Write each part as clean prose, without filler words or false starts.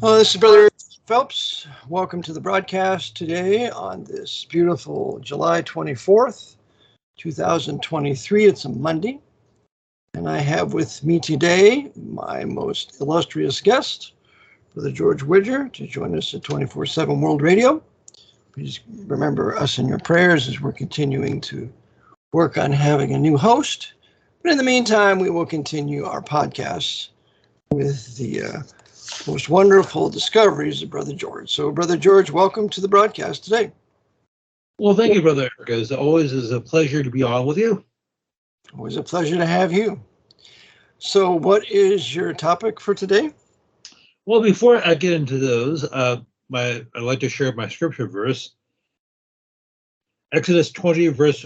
Hello, this is Brother Phelps. Welcome to the broadcast today on this beautiful July 24th, 2023. It's a Monday. And I have with me today my most illustrious guest, Brother George Widger, to join us at 24/7 World Radio. Please remember us in your prayers as we're continuing to work on having a new host. But in the meantime, we will continue our podcasts with the most wonderful discoveries of Brother George. So, Brother George, welcome to the broadcast today. Well, thank you, Brother Eric. As always, it's a pleasure to be on with you. Always a pleasure to have you. So, what is your topic for today? Well, before I get into those, I'd like to share my scripture verse. Exodus 20, verse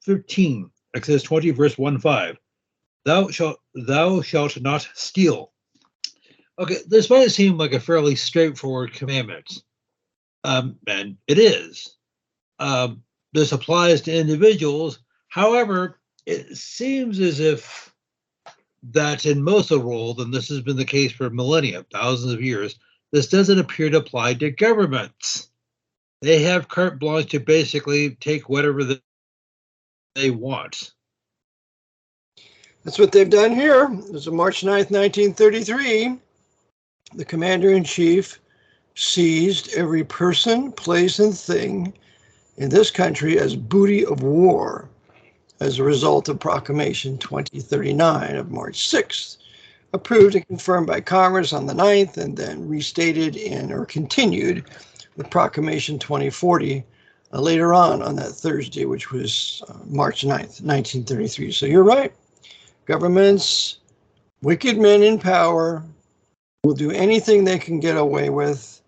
13. Exodus 20, verse 1-5. Thou shalt not steal. Okay, this might seem like a fairly straightforward commandment, and it is. This applies to individuals. However, it seems as if that in most of the world, and this has been the case for millennia, thousands of years, this doesn't appear to apply to governments. They have carte blanche to basically take whatever they want. That's what they've done here. It was on March 9th, 1933. The commander-in-chief seized every person, place, and thing in this country as booty of war as a result of Proclamation 2039 of March 6th, approved and confirmed by Congress on the 9th, and then restated or continued with Proclamation 2040 later on that Thursday, which was March 9th, 1933. So you're right. Governments, wicked men in power, will do anything they can get away with,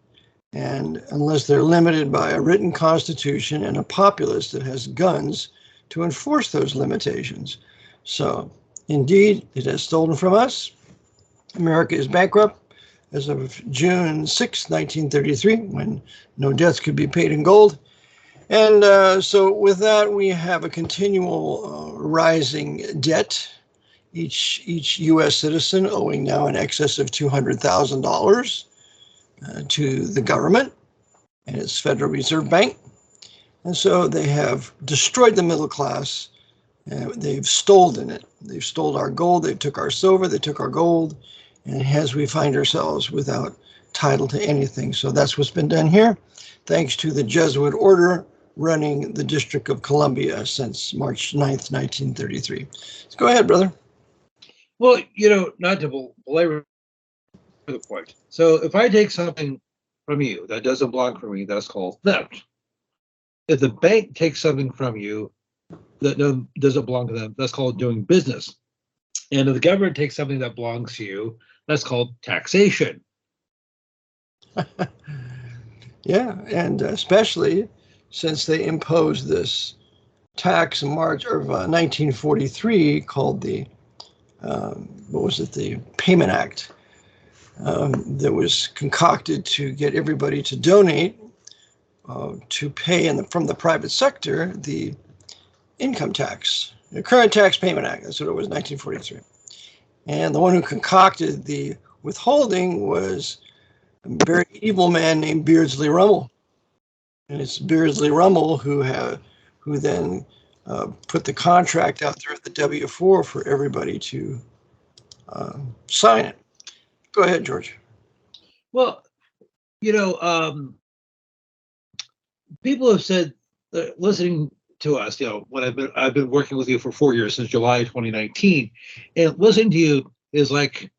and unless they're limited by a written constitution and a populace that has guns to enforce those limitations. So, indeed, it has stolen from us. America is bankrupt as of June 6, 1933, when no debts could be paid in gold. And so with that, we have a continual rising debt. Each U.S. citizen owing now in excess of $200,000 to the government and its Federal Reserve Bank. And so they have destroyed the middle class. They've stolen it. They've stolen our gold. They took our silver. They took our gold. And hence we find ourselves without title to anything. So that's what's been done here, thanks to the Jesuit order running the District of Columbia since March 9th, 1933. So go ahead, brother. Well, not to belabor the point. So if I take something from you that doesn't belong to me, that's called theft. If the bank takes something from you that doesn't belong to them, that's called doing business. And if the government takes something that belongs to you, that's called taxation. Yeah, and especially since they imposed this tax in March of 1943 called the the Payment Act, that was concocted to get everybody to donate to pay from the private sector the income tax, the Current Tax Payment Act. That's what it was, 1943. And the one who concocted the withholding was a very evil man named Beardsley Rummel. And it's Beardsley Rummel who then put the contract out there at the W4 for everybody to sign it. Go ahead, George. Well, people have said, listening to us, when I've been working with you for 4 years, since July 2019, and listening to you is like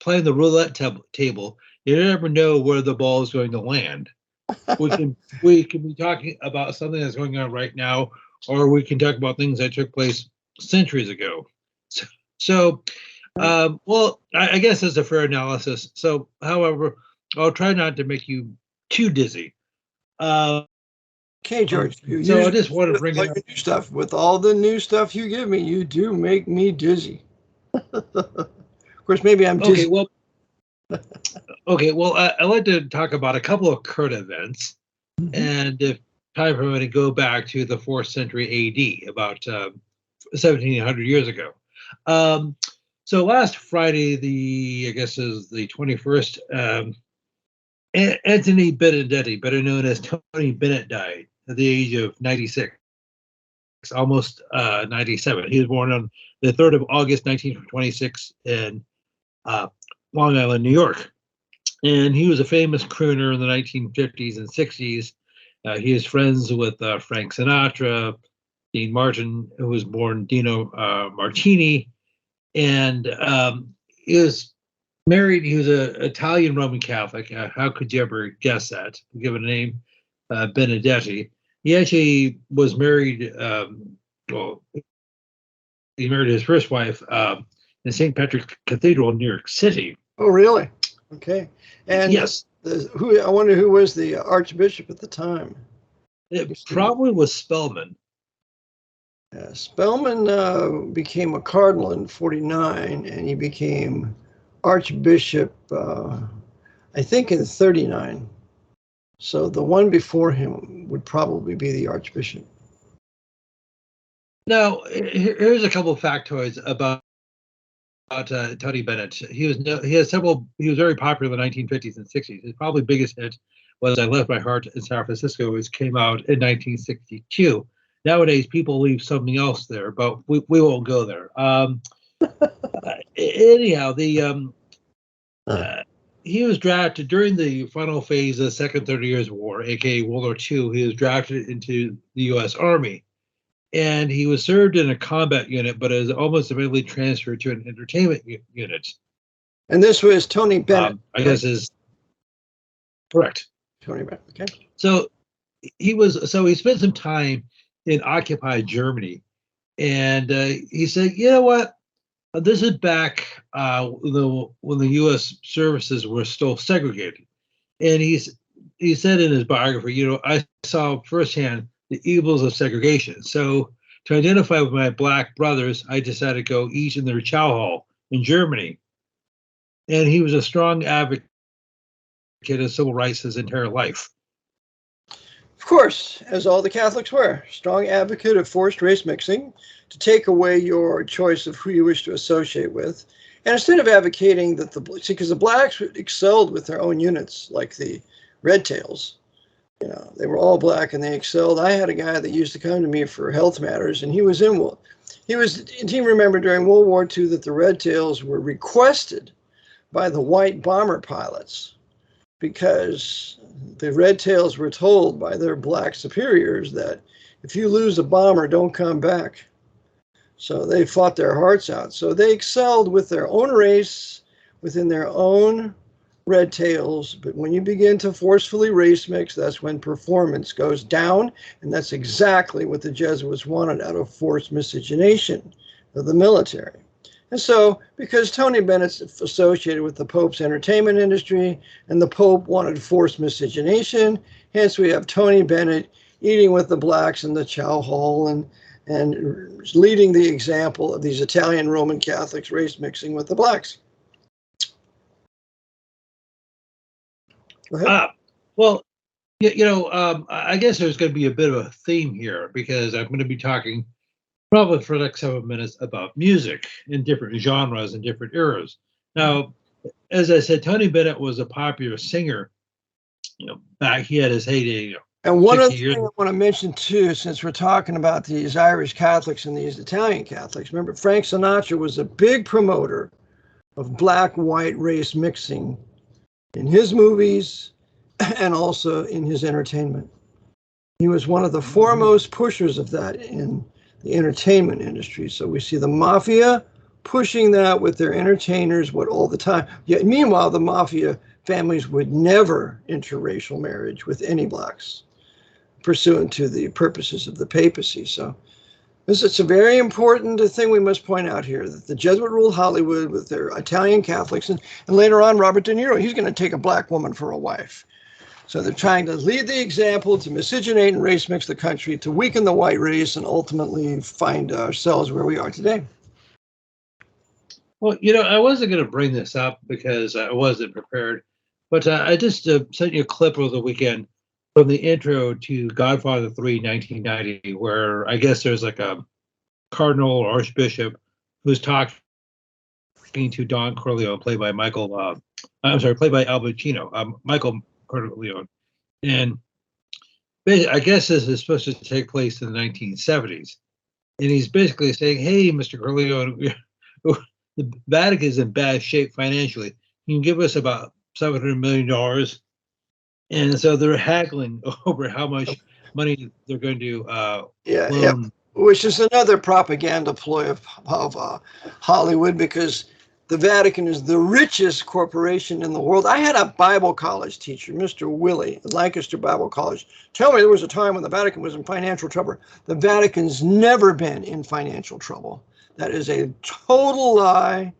playing the roulette table. You never know where the ball is going to land. We can be talking about something that's going on right now, or we can talk about things that took place centuries ago. So well, I guess that's a fair analysis. So, however, I'll try not to make you too dizzy. Okay, George. So I just want to bring up new stuff. With all the new stuff you give me, you do make me dizzy. Of course, maybe I'm dizzy. Okay, well, I'd like to talk about a couple of current events, and if time permitting, go back to the 4th century AD, about 1700 years ago. So last Friday, I guess is the 21st, Anthony Benedetti, better known as Tony Bennett, died at the age of 96, almost 97. He was born on the 3rd of August, 1926 in Long Island, New York. And he was a famous crooner in the 1950s and 60s. He is friends with Frank Sinatra, Dean Martin, who was born Dino Martini, and he was married. He was an Italian Roman Catholic. How could you ever guess that, given the name Benedetti? He actually was married, well, he married his first wife in St. Patrick's Cathedral in New York City. Oh, really? Okay. And yes, I wonder who was the Archbishop at the time. It probably was Spellman. Yeah, Spellman became a cardinal in 49, and he became Archbishop, I think, in 39. So the one before him would probably be the Archbishop. Now, here's a couple of factoids about Tony Bennett. He was very popular in the 1950s and 60s. His probably biggest hit was "I Left My Heart in San Francisco," which came out in 1962. Nowadays, people leave something else there, but we won't go there. Anyhow, he was drafted during the final phase of the Second 30 Years' War, aka World War II. He was drafted into the U.S. Army, and he was served in a combat unit, but is almost immediately transferred to an entertainment unit. And this was Tony Bennett. I guess is correct. Tony Bennett. Okay. So he spent some time in occupied Germany, and he said, "You know what? This is back when the U.S. services were still segregated." And he said in his biography, "I saw firsthand the evils of segregation. So to identify with my black brothers, I decided to go each in their chow hall in Germany." And he was a strong advocate of civil rights his entire life. Of course, as all the Catholics were, strong advocate of forced race mixing to take away your choice of who you wish to associate with. And instead of advocating that because the blacks excelled with their own units, like the Red Tails, they were all black and they excelled. I had a guy that used to come to me for health matters, and he remembered during World War II that the Red Tails were requested by the white bomber pilots because the Red Tails were told by their black superiors that if you lose a bomber, don't come back. So they fought their hearts out. So they excelled with their own race, within their own Red Tails. But when you begin to forcefully race mix, that's when performance goes down. And that's exactly what the Jesuits wanted out of forced miscegenation of the military. And so, because Tony Bennett's associated with the Pope's entertainment industry, and the Pope wanted forced miscegenation, hence we have Tony Bennett eating with the blacks in the chow hall and leading the example of these Italian Roman Catholics race mixing with the blacks. Go ahead. Well, I guess there's going to be a bit of a theme here because I'm going to be talking probably for the next 7 minutes about music in different genres and different eras. Now, as I said, Tony Bennett was a popular singer. Back he had his heyday. And one other thing I want to mention too, since we're talking about these Irish Catholics and these Italian Catholics, remember Frank Sinatra was a big promoter of black-white race mixing in his movies and also in his entertainment. He was one of the foremost pushers of that in the entertainment industry. So we see the mafia pushing that with their entertainers all the time. Yet meanwhile, the mafia families would never interracial marriage with any blacks, pursuant to the purposes of the papacy. So this is a very important thing we must point out here, that the Jesuit ruled Hollywood with their Italian Catholics, and later on Robert De Niro, he's going to take a black woman for a wife. So they're trying to lead the example, to miscegenate and race mix the country, to weaken the white race, and ultimately find ourselves where we are today. Well, I wasn't going to bring this up because I wasn't prepared, but I just sent you a clip over the weekend from the intro to Godfather 3, 1990, where I guess there's like a cardinal or archbishop who's talking talking to Don Corleone, played by Al Pacino, Michael Corleone. And I guess this is supposed to take place in the 1970s. And he's basically saying, hey, Mr. Corleone, the Vatican is in bad shape financially. You can give us about $700 million. And so they're haggling over how much money they're going to loan. Which is another propaganda ploy of Hollywood, because the Vatican is the richest corporation in the world. I had a Bible college teacher, Mr. Willie, at Lancaster Bible College, tell me there was a time when the Vatican was in financial trouble. The Vatican's never been in financial trouble. That is a total lie,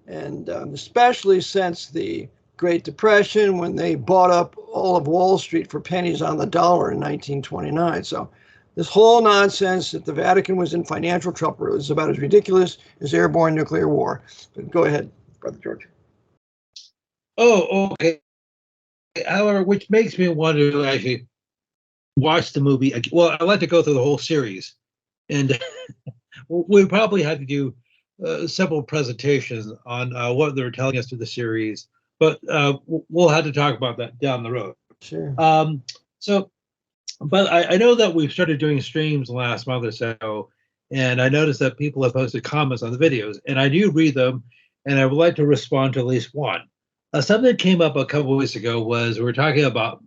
and especially since the Great Depression, when they bought up all of Wall Street for pennies on the dollar in 1929. So this whole nonsense that the Vatican was in financial trouble is about as ridiculous as airborne nuclear war. But go ahead, Brother George. Oh, okay. However, which makes me want to actually watch the movie. Well, I'd like to go through the whole series, and we probably have to do several presentations on what they're telling us through the series, but we'll have to talk about that down the road. Sure. But I know that we've started doing streams last month or so, and I noticed that people have posted comments on the videos, and I do read them, and I would like to respond to at least one. Something that came up a couple of weeks ago was we were talking about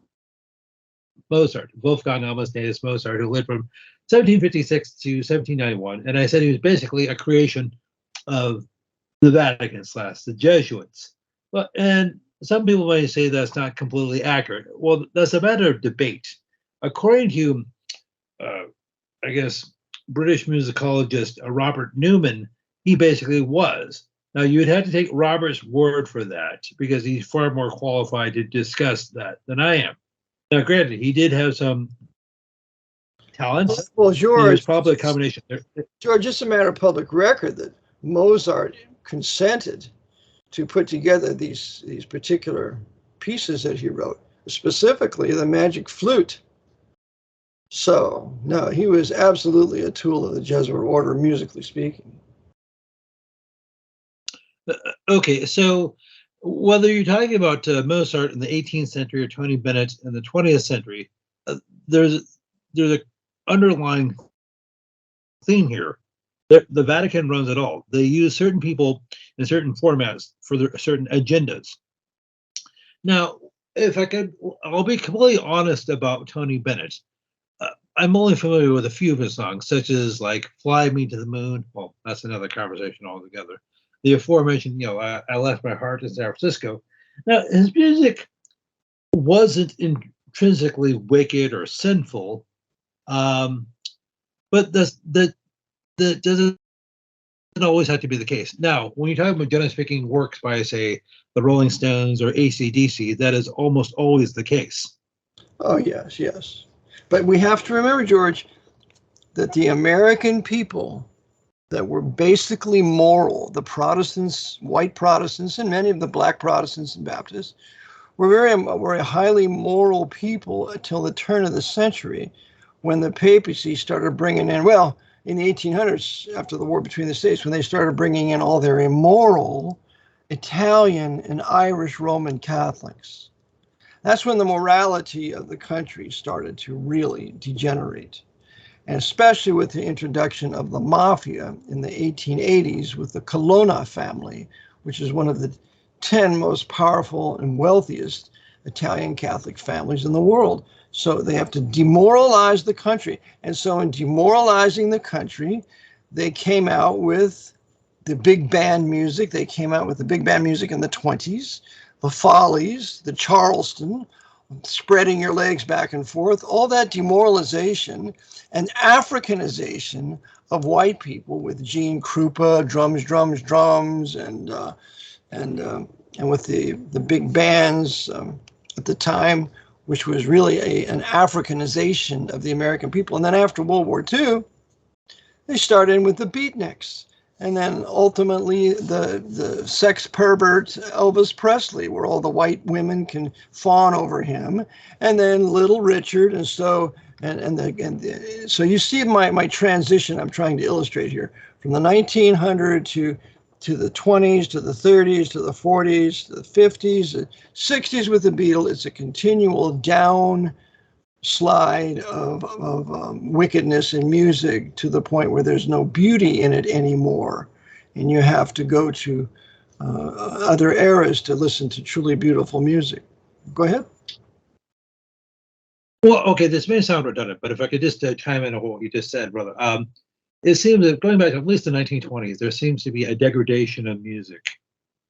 Mozart, Wolfgang Amadeus Mozart, who lived from 1756 to 1791, and I said he was basically a creation of the Vatican / the Jesuits. And some people may say that's not completely accurate. Well, that's a matter of debate. According to, I guess, British musicologist Robert Newman, he basically was. Now, you'd have to take Robert's word for that, because he's far more qualified to discuss that than I am. Now, granted, he did have some talents. Well, George, probably a combination there. George, just a matter of public record that Mozart consented to put together these particular pieces that he wrote, specifically the Magic Flute. So, no, he was absolutely a tool of the Jesuit order, musically speaking. Okay, so whether you're talking about Mozart in the 18th century or Tony Bennett in the 20th century, there's an underlying theme here. The Vatican runs it all. They use certain people in certain formats for their certain agendas. Now, if I could, I'll be completely honest about Tony Bennett. I'm only familiar with a few of his songs, such as like "Fly Me to the Moon." Well, that's another conversation altogether. The aforementioned, I left my heart in San Francisco. Now, his music wasn't intrinsically wicked or sinful, but that doesn't always have to be the case. Now, when you're talking about generally speaking works by, say, the Rolling Stones or AC/DC, that is almost always the case. Oh, yes, yes. But we have to remember, George, that the American people that were basically moral, the Protestants, white Protestants, and many of the black Protestants and Baptists, were very highly moral people until the turn of the century, when the papacy started bringing in, well, in the 1800s, after the war between the states, when they started bringing in all their immoral Italian and Irish Roman Catholics. That's when the morality of the country started to really degenerate. And especially with the introduction of the mafia in the 1880s with the Colonna family, which is one of the 10 most powerful and wealthiest Italian Catholic families in the world. So they have to demoralize the country. And so in demoralizing the country, they came out with the big band music. They came out with the big band music in the 20s, the Follies, the Charleston, spreading your legs back and forth, all that demoralization and Africanization of white people with Gene Krupa, drums, drums, drums, and with the big bands at the time, which was really an Africanization of the American people. And then after World War II, they started with the beatniks. And then ultimately the sex pervert Elvis Presley, where all the white women can fawn over him, and then Little Richard, and so so you see my transition I'm trying to illustrate here from the 1900 to to the 20s, to the 30s, to the 40s, to the 50s, the 60s with the Beatles. It's a continual down slide of wickedness in music to the point where there's no beauty in it anymore. And you have to go to other eras to listen to truly beautiful music. Go ahead. Well, okay, this may sound redundant, but if I could just chime in on what you just said, brother. It seems that going back to at least the 1920s, there seems to be a degradation of music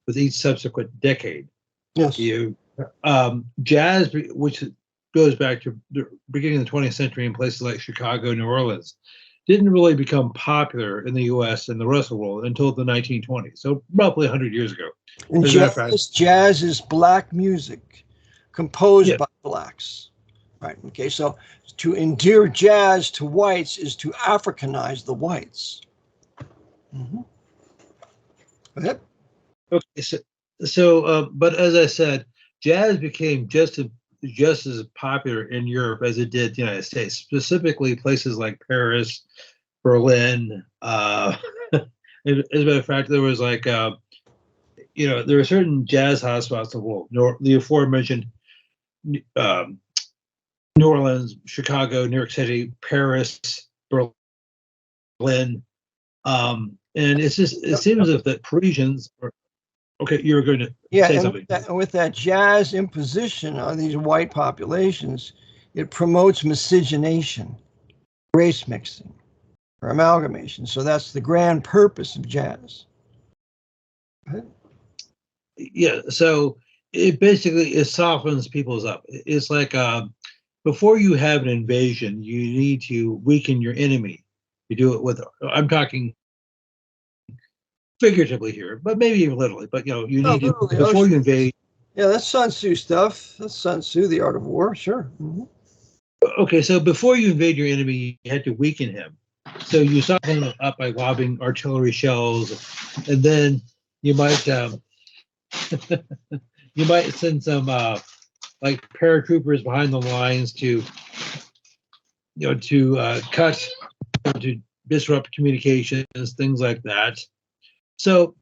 with each subsequent decade. Yes. Jazz, which goes back to the beginning of the 20th century in places like Chicago, New Orleans, didn't really become popular in the U.S. and the rest of the world until the 1920s, so roughly 100 years ago. And jazz is black music composed by blacks. Right. Okay. So to endear jazz to whites is to Africanize the whites. Mm-hmm. Go ahead. Okay. But as I said, jazz became just as popular in Europe as it did the United States, specifically places like Paris, Berlin. As a matter of fact, there was like, there are certain jazz hotspots of the world. The aforementioned New Orleans, Chicago, New York City, Paris, Berlin, and it seems as if the Parisians are, okay, you're going to say something. With that jazz imposition on these white populations, it promotes miscegenation, race mixing, or amalgamation. So that's the grand purpose of jazz. Yeah, so it softens people's up. It's like before you have an invasion, you need to weaken your enemy. You do it with, I'm talking figuratively here, but maybe even literally. But you need to, before you invade. Yeah, that's Sun Tzu stuff. That's Sun Tzu, The Art of War. Sure. Mm-hmm. Okay, so before you invade your enemy, you had to weaken him. So you soften him up by lobbing artillery shells, and then you might you might send some like paratroopers behind the lines to cut, to disrupt communications, things like that. So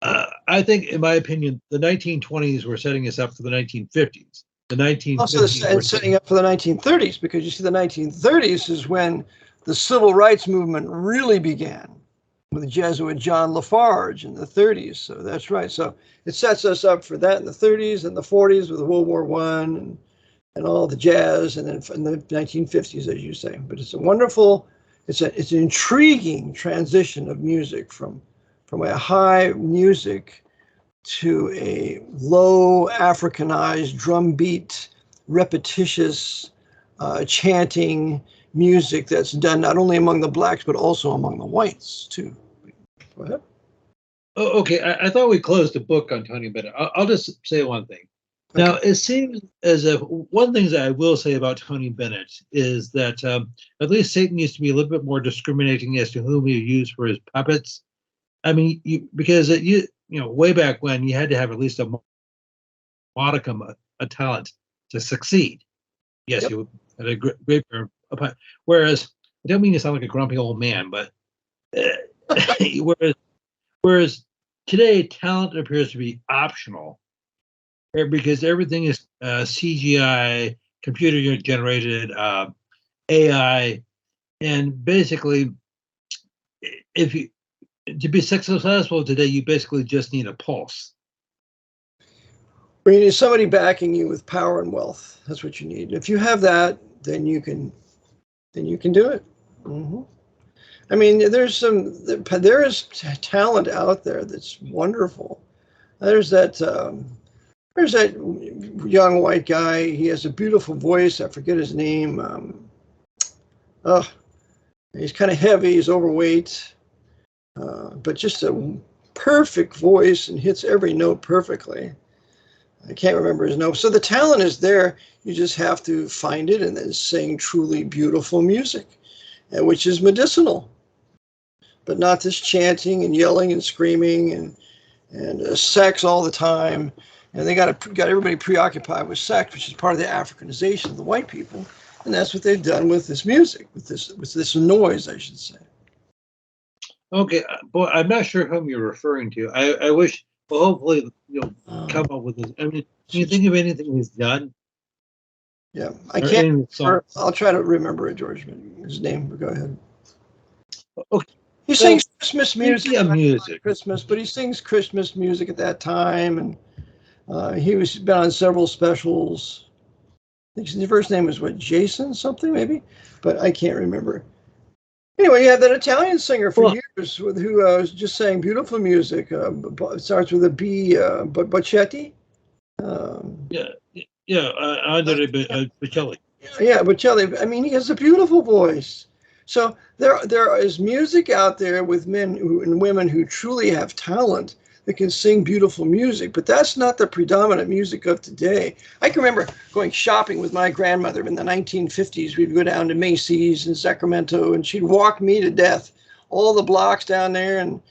I think, in my opinion, the 1920s were setting us up for the 1950s. The 1950s also setting up for the 1930s, because you see the 1930s is when the civil rights movement really began with the Jesuit John Lafarge in the 30s. So that's right. So it sets us up for that in the 30s and the 40s with World War I and all the jazz, and then in the 1950s, as you say. But it's a wonderful, it's an intriguing transition of music from a high music to a low Africanized drum beat, repetitious chanting music that's done not only among the blacks, but also among the whites too. Go ahead. Oh, okay. I thought we closed the book on Tony Bennett. I'll just say one thing. Okay. Now, it seems as if one thing that I will say about Tony Bennett is that at least Satan used to be a little bit more discriminating as to whom he used for his puppets. I mean, because way back when, you had to have at least a modicum of talent to succeed. Yes, yep. You had a great whereas, I don't mean to sound like a grumpy old man, but whereas today, talent appears to be optional because everything is CGI, computer generated, AI, and basically, to be successful today, you basically just need a pulse. You need somebody backing you with power and wealth. That's what you need. If you have that, then you can do it. Mm-hmm. I mean, there is talent out there that's wonderful. There's that young white guy. He has a beautiful voice. I forget his name. He's kind of heavy. He's overweight. But just a perfect voice and hits every note perfectly. I can't remember his note. So the talent is there. You just have to find it and then sing truly beautiful music, which is medicinal, but not this chanting and yelling and screaming and sex all the time. And they got everybody preoccupied with sex, which is part of the Africanization of the white people. And that's what they've done with this music, with this noise, I should say. Okay, boy, I'm not sure whom you're referring to. I wish, well, hopefully you'll come up with this. I mean, can you think of anything he's done? Yeah, I Or can't any song? remember. I'll try to remember it, George. His name, but go ahead. Okay, He so sings Christmas music, speaking of music, Christmas, but he sings Christmas music at that time, and he was been on several specials. I think his first name was what, Jason something maybe, but I can't remember. Anyway, you have that Italian singer for well, years who was just saying beautiful music. It starts with a B, but Bocelli. Um, yeah, yeah, Andre Bocelli. yeah, Bocelli. I mean, he has a beautiful voice. So there is music out there with men and women who truly have talent that can sing beautiful music, but that's not the predominant music of today. I can remember going shopping with my grandmother in the 1950s. We'd go down to Macy's in Sacramento, and she'd walk me to death, all the blocks down there, and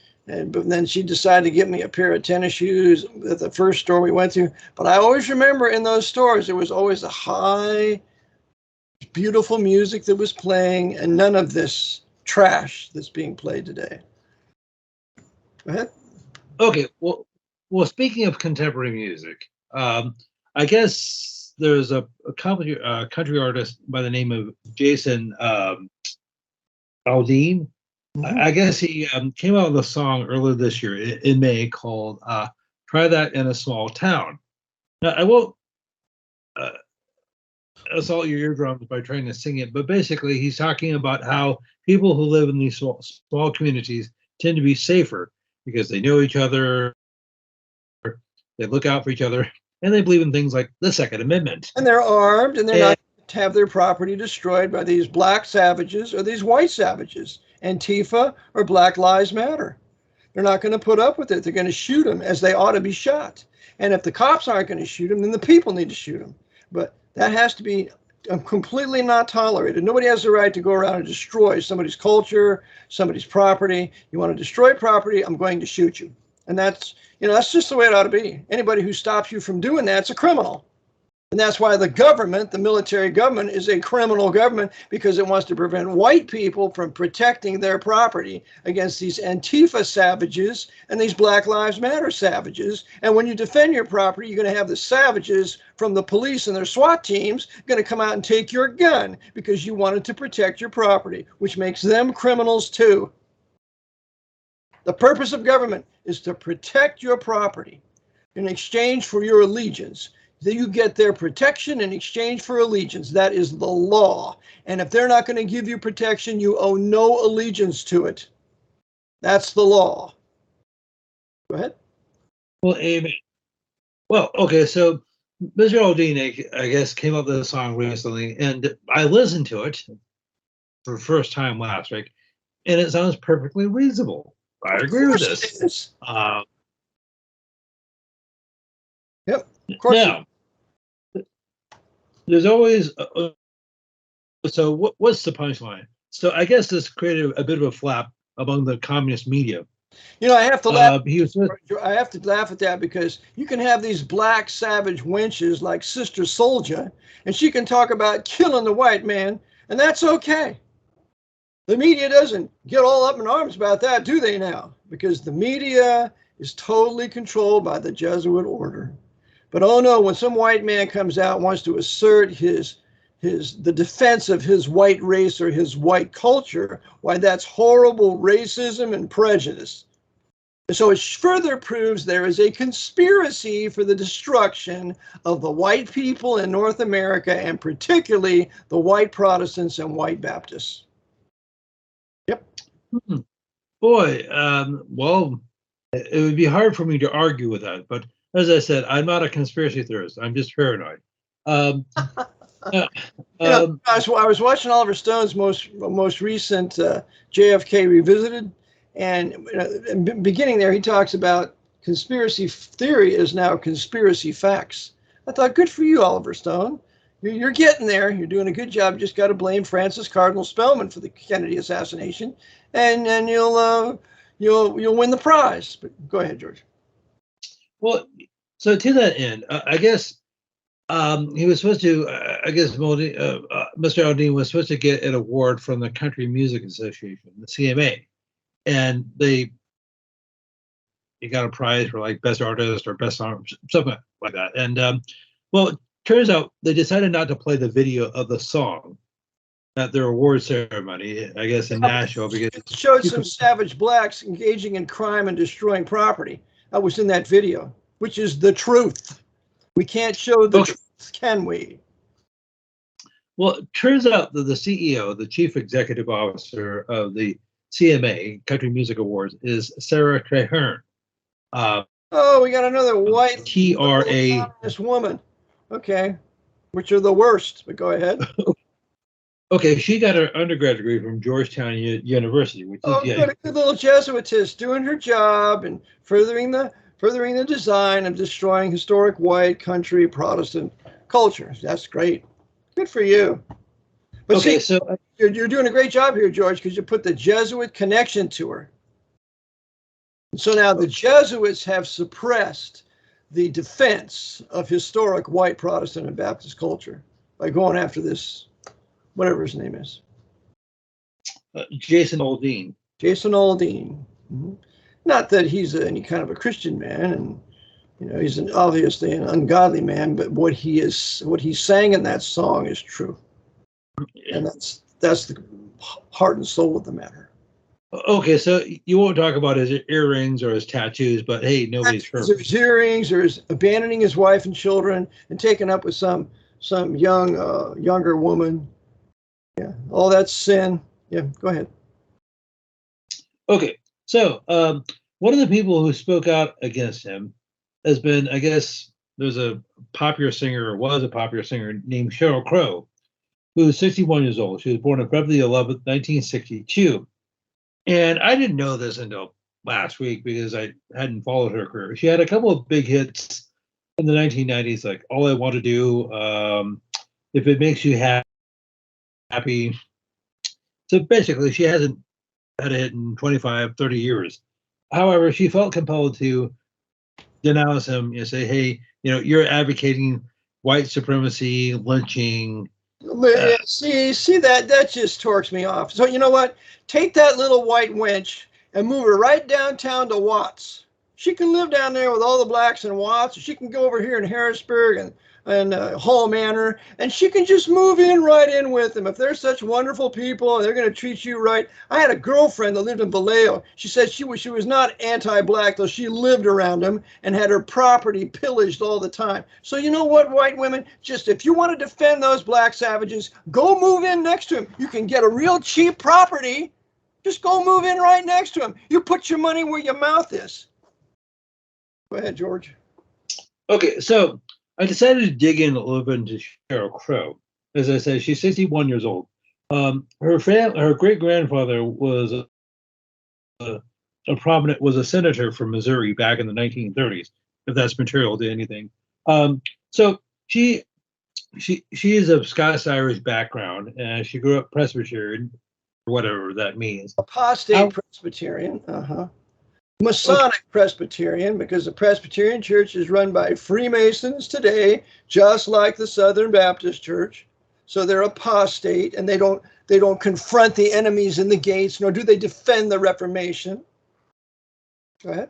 but then she decided to get me a pair of tennis shoes at the first store we went to. But I always remember in those stores, there was always a high, beautiful music that was playing, and none of this trash that's being played today. Go ahead. Okay, well, speaking of contemporary music, I guess there's a country artist by the name of Jason Aldean. Mm-hmm. I guess he came out with a song earlier this year in May called "Try That in a Small Town." Now, I won't assault your eardrums by trying to sing it, but basically, he's talking about how people who live in these small communities tend to be safer because they know each other, they look out for each other, and they believe in things like the Second Amendment. And they're armed, and they're And not to have their property destroyed by these black savages or these white savages, Antifa or Black Lives Matter. They're not going to put up with it. They're going to shoot them as they ought to be shot. And if the cops aren't going to shoot them, then the people need to shoot them. But that has to be completely not tolerated. Nobody has the right to go around and destroy somebody's culture, somebody's property. You want to destroy property, I'm going to shoot you. And that's just the way it ought to be. Anybody who stops you from doing that's a criminal. And that's why the government, the military government, is a criminal government, because it wants to prevent white people from protecting their property against these Antifa savages and these Black Lives Matter savages. And when you defend your property, you're going to have the savages from the police and their SWAT teams going to come out and take your gun because you wanted to protect your property, which makes them criminals too. The purpose of government is to protect your property in exchange for your allegiance. You get their protection in exchange for allegiance. That is the law. And if they're not going to give you protection, you owe no allegiance to it. That's the law. Go ahead. well, amen. Well, okay, so Mr. Aldean, I guess, came up with a song recently, and I listened to it for the first time last week, and it sounds perfectly reasonable. I agree with this. Yep. Of course. Now, there's always so what's the punchline? So I guess this created a bit of a flap among the communist media. I have to laugh. I have to laugh at that, because you can have these black savage wenches like Sister Souljah, and she can talk about killing the white man, and that's okay. The media doesn't get all up in arms about that, do they now? Because the media is totally controlled by the Jesuit order. But oh no, when some white man comes out and wants to assert the defense of his white race or his white culture, why, that's horrible racism and prejudice. So it further proves there is a conspiracy for the destruction of the white people in North America, and particularly the white Protestants and white Baptists. Yep. Boy, well, it would be hard for me to argue with that, but as I said, I'm not a conspiracy theorist. I'm just paranoid. I was watching Oliver Stone's most recent JFK Revisited, and in the beginning there he talks about conspiracy theory is now conspiracy facts. I thought, good for you, Oliver Stone. You're getting there. You're doing a good job. You just got to blame Francis Cardinal Spellman for the Kennedy assassination, and you'll win the prize. But go ahead, George. Well, so to that end, I guess he was supposed to. I guess Mr. Aldean was supposed to get an award from the Country Music Association, the CMA, and he got a prize for like best artist or best song, something like that. And well, it turns out they decided not to play the video of the song at their award ceremony, I guess in Nashville, because it showed some savage blacks engaging in crime and destroying property. That was in that video, which is the truth. We can't show the truth, can we? Well, it turns out that the CEO, the chief executive officer of the CMA, Country Music Awards, is Sarah Traherne. Oh, we got another white TRA woman. Okay, which are the worst, but go ahead. Okay, she got her undergrad degree from Georgetown University, which is good little Jesuitess doing her job and furthering the design of destroying historic white country Protestant culture. That's great. Good for you. But okay, see, so you're doing a great job here, George, because you put the Jesuit connection to her. And so now the Jesuits have suppressed the defense of historic white Protestant and Baptist culture by going after this, whatever his name is. Jason Aldean. Jason Aldean. Mm-hmm. Not that he's any kind of a Christian man, and he's obviously an ungodly man, but what he sang in that song is true, and that's the heart and soul of the matter. Okay, so you won't talk about his earrings or his tattoos, but hey, nobody's hurt. His earrings, or his abandoning his wife and children and taking up with some younger woman. Yeah, all that's sin. Yeah, go ahead. Okay, so one of the people who spoke out against him has been, I guess, there's a popular singer, or was a popular singer, named Sheryl Crow, who's 61 years old. She was born on February 11th, 1962. And I didn't know this until last week because I hadn't followed her career. She had a couple of big hits in the 1990s, like All I Want to Do, If It Makes You Happy. So basically, she hasn't had a hit in 25, 30 years. However, she felt compelled to denounce him and say, hey, you're advocating white supremacy, lynching. See that just torques me off. So you know what? Take that little white wench and move her right downtown to Watts. She can live down there with all the blacks in Watts. She can go over here in Harrisburg and Hall Manor, and she can just move right in with them. If they're such wonderful people and they're going to treat you right. I had a girlfriend that lived in Vallejo. She said she was not anti-black, though she lived around them and had her property pillaged all the time. So you know what, white women, just if you want to defend those black savages, go move in next to them. You can get a real cheap property. Just go move in right next to them. You put your money where your mouth is. Go ahead, George. Okay, so I decided to dig in a little bit into Sheryl Crow. As I said, she's 61 years old. Her great-grandfather was a senator from Missouri back in the 1930s, if that's material to anything. So she is of Scots-Irish background, and she grew up Presbyterian, whatever that means. Apostate Presbyterian, Masonic Presbyterian, because the Presbyterian Church is run by Freemasons today, just like the Southern Baptist Church. So they're apostate, and they don't confront the enemies in the gates, nor do they defend the Reformation. Go ahead.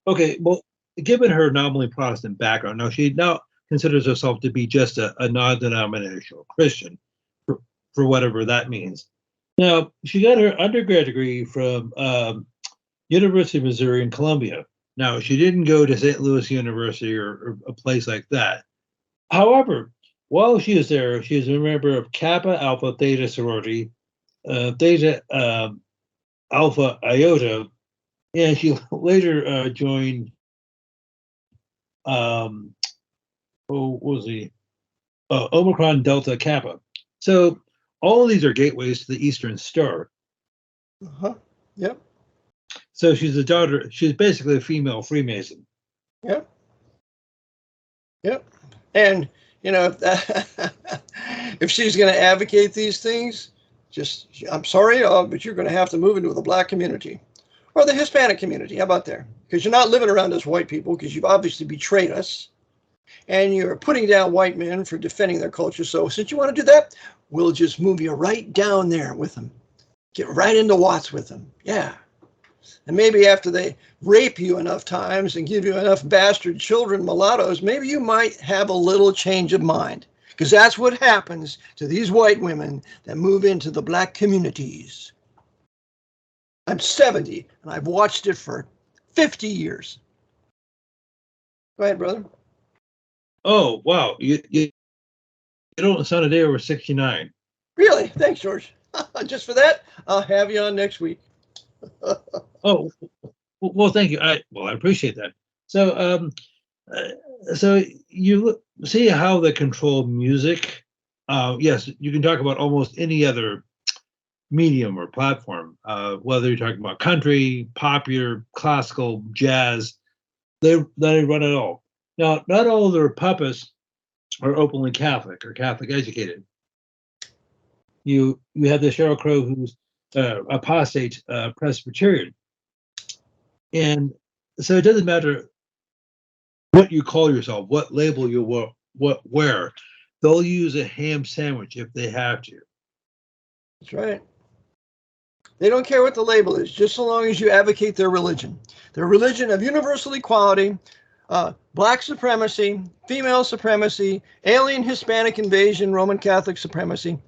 Okay, well, given her nominally Protestant background, she now considers herself to be just a non-denominational Christian, for whatever that means. Now, she got her undergrad degree from University of Missouri in Columbia. Now, she didn't go to St. Louis University or a place like that. However, while she was there, she was a member of Kappa Alpha Theta sorority, Theta Alpha Iota, and she later joined, Omicron Delta Kappa. So all of these are gateways to the Eastern Star. Yep. So she's basically a female Freemason. Yep. And, if she's going to advocate these things, I'm sorry, but you're going to have to move into the black community or the Hispanic community. How about there? Because you're not living around us white people, because you've obviously betrayed us. And you're putting down white men for defending their culture. So since you want to do that, we'll just move you right down there with them. Get right into Watts with them. Yeah. And maybe after they rape you enough times and give you enough bastard children, mulattoes, maybe you might have a little change of mind. Because that's what happens to these white women that move into the black communities. I'm 70 and I've watched it for 50 years. Go ahead, brother. Oh, wow. You don't sound a day over 69. Really? Thanks, George. Just for that, I'll have you on next week. Oh, well, thank you. I appreciate that. So, so you see how they control music. Yes, you can talk about almost any other medium or platform, whether you're talking about country, popular, classical, jazz. They run it all. Now, not all of their puppets are openly Catholic or Catholic educated. You have the Sheryl Crow who's apostate Presbyterian, and so it doesn't matter what you call yourself, what label you wear. They'll use a ham sandwich if they have to. That's right. They don't care what the label is, just so long as you advocate their religion of universal equality, black supremacy, female supremacy, alien Hispanic invasion, Roman Catholic supremacy.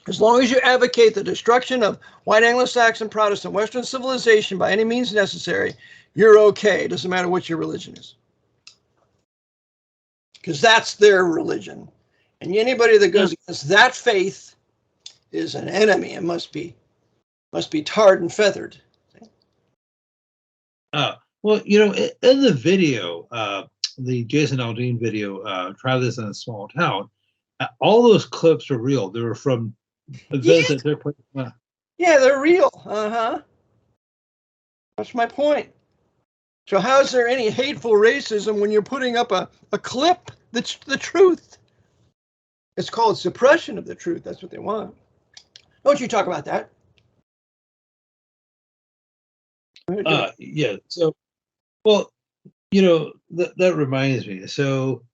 As long as you advocate the destruction of white Anglo-Saxon Protestant Western civilization by any means necessary, you're okay. It doesn't matter what your religion is. Because that's their religion. And anybody that goes against that faith is an enemy and must be tarred and feathered. Well, in the video, the Jason Aldean video, Try This in a Small Town, all those clips are real. They were from events that took place. Yeah, they're real. That's my point. So how is there any hateful racism when you're putting up a clip that's the truth? It's called suppression of the truth. That's what they want. Don't you talk about that? Yeah. So, well, that reminds me. So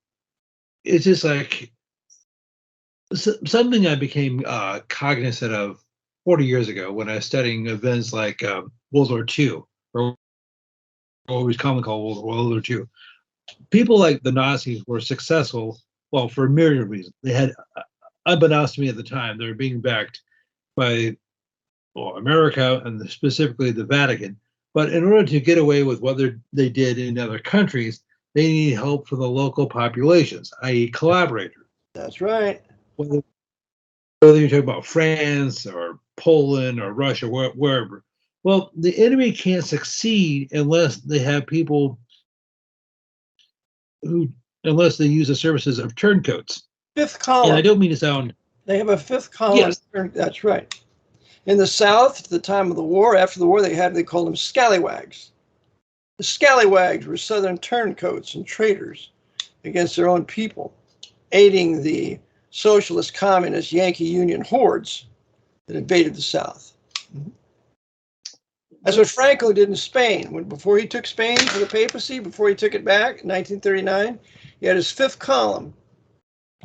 it's just like something I became cognizant of 40 years ago when I was studying events like World War II, or what was commonly called World War II. People like the Nazis were successful, well, for a myriad of reasons. They had, unbeknownst to me at the time, they were being backed by America and specifically the Vatican. But in order to get away with what they did in other countries, they need help from the local populations, i.e. collaborators. That's right. Whether you're talking about France or Poland or Russia, wherever. Well, the enemy can't succeed unless they have people unless they use the services of turncoats. Fifth column. And I don't mean to sound... They have a fifth column. Yes. That's right. In the South, at the time of the war, after the war, they called them scallywags. The scallywags were Southern turncoats and traitors against their own people, aiding the socialist, communist, Yankee Union hordes that invaded the South. That's what Franco did in Spain. Before he took Spain for the papacy, before he took it back in 1939, he had his fifth column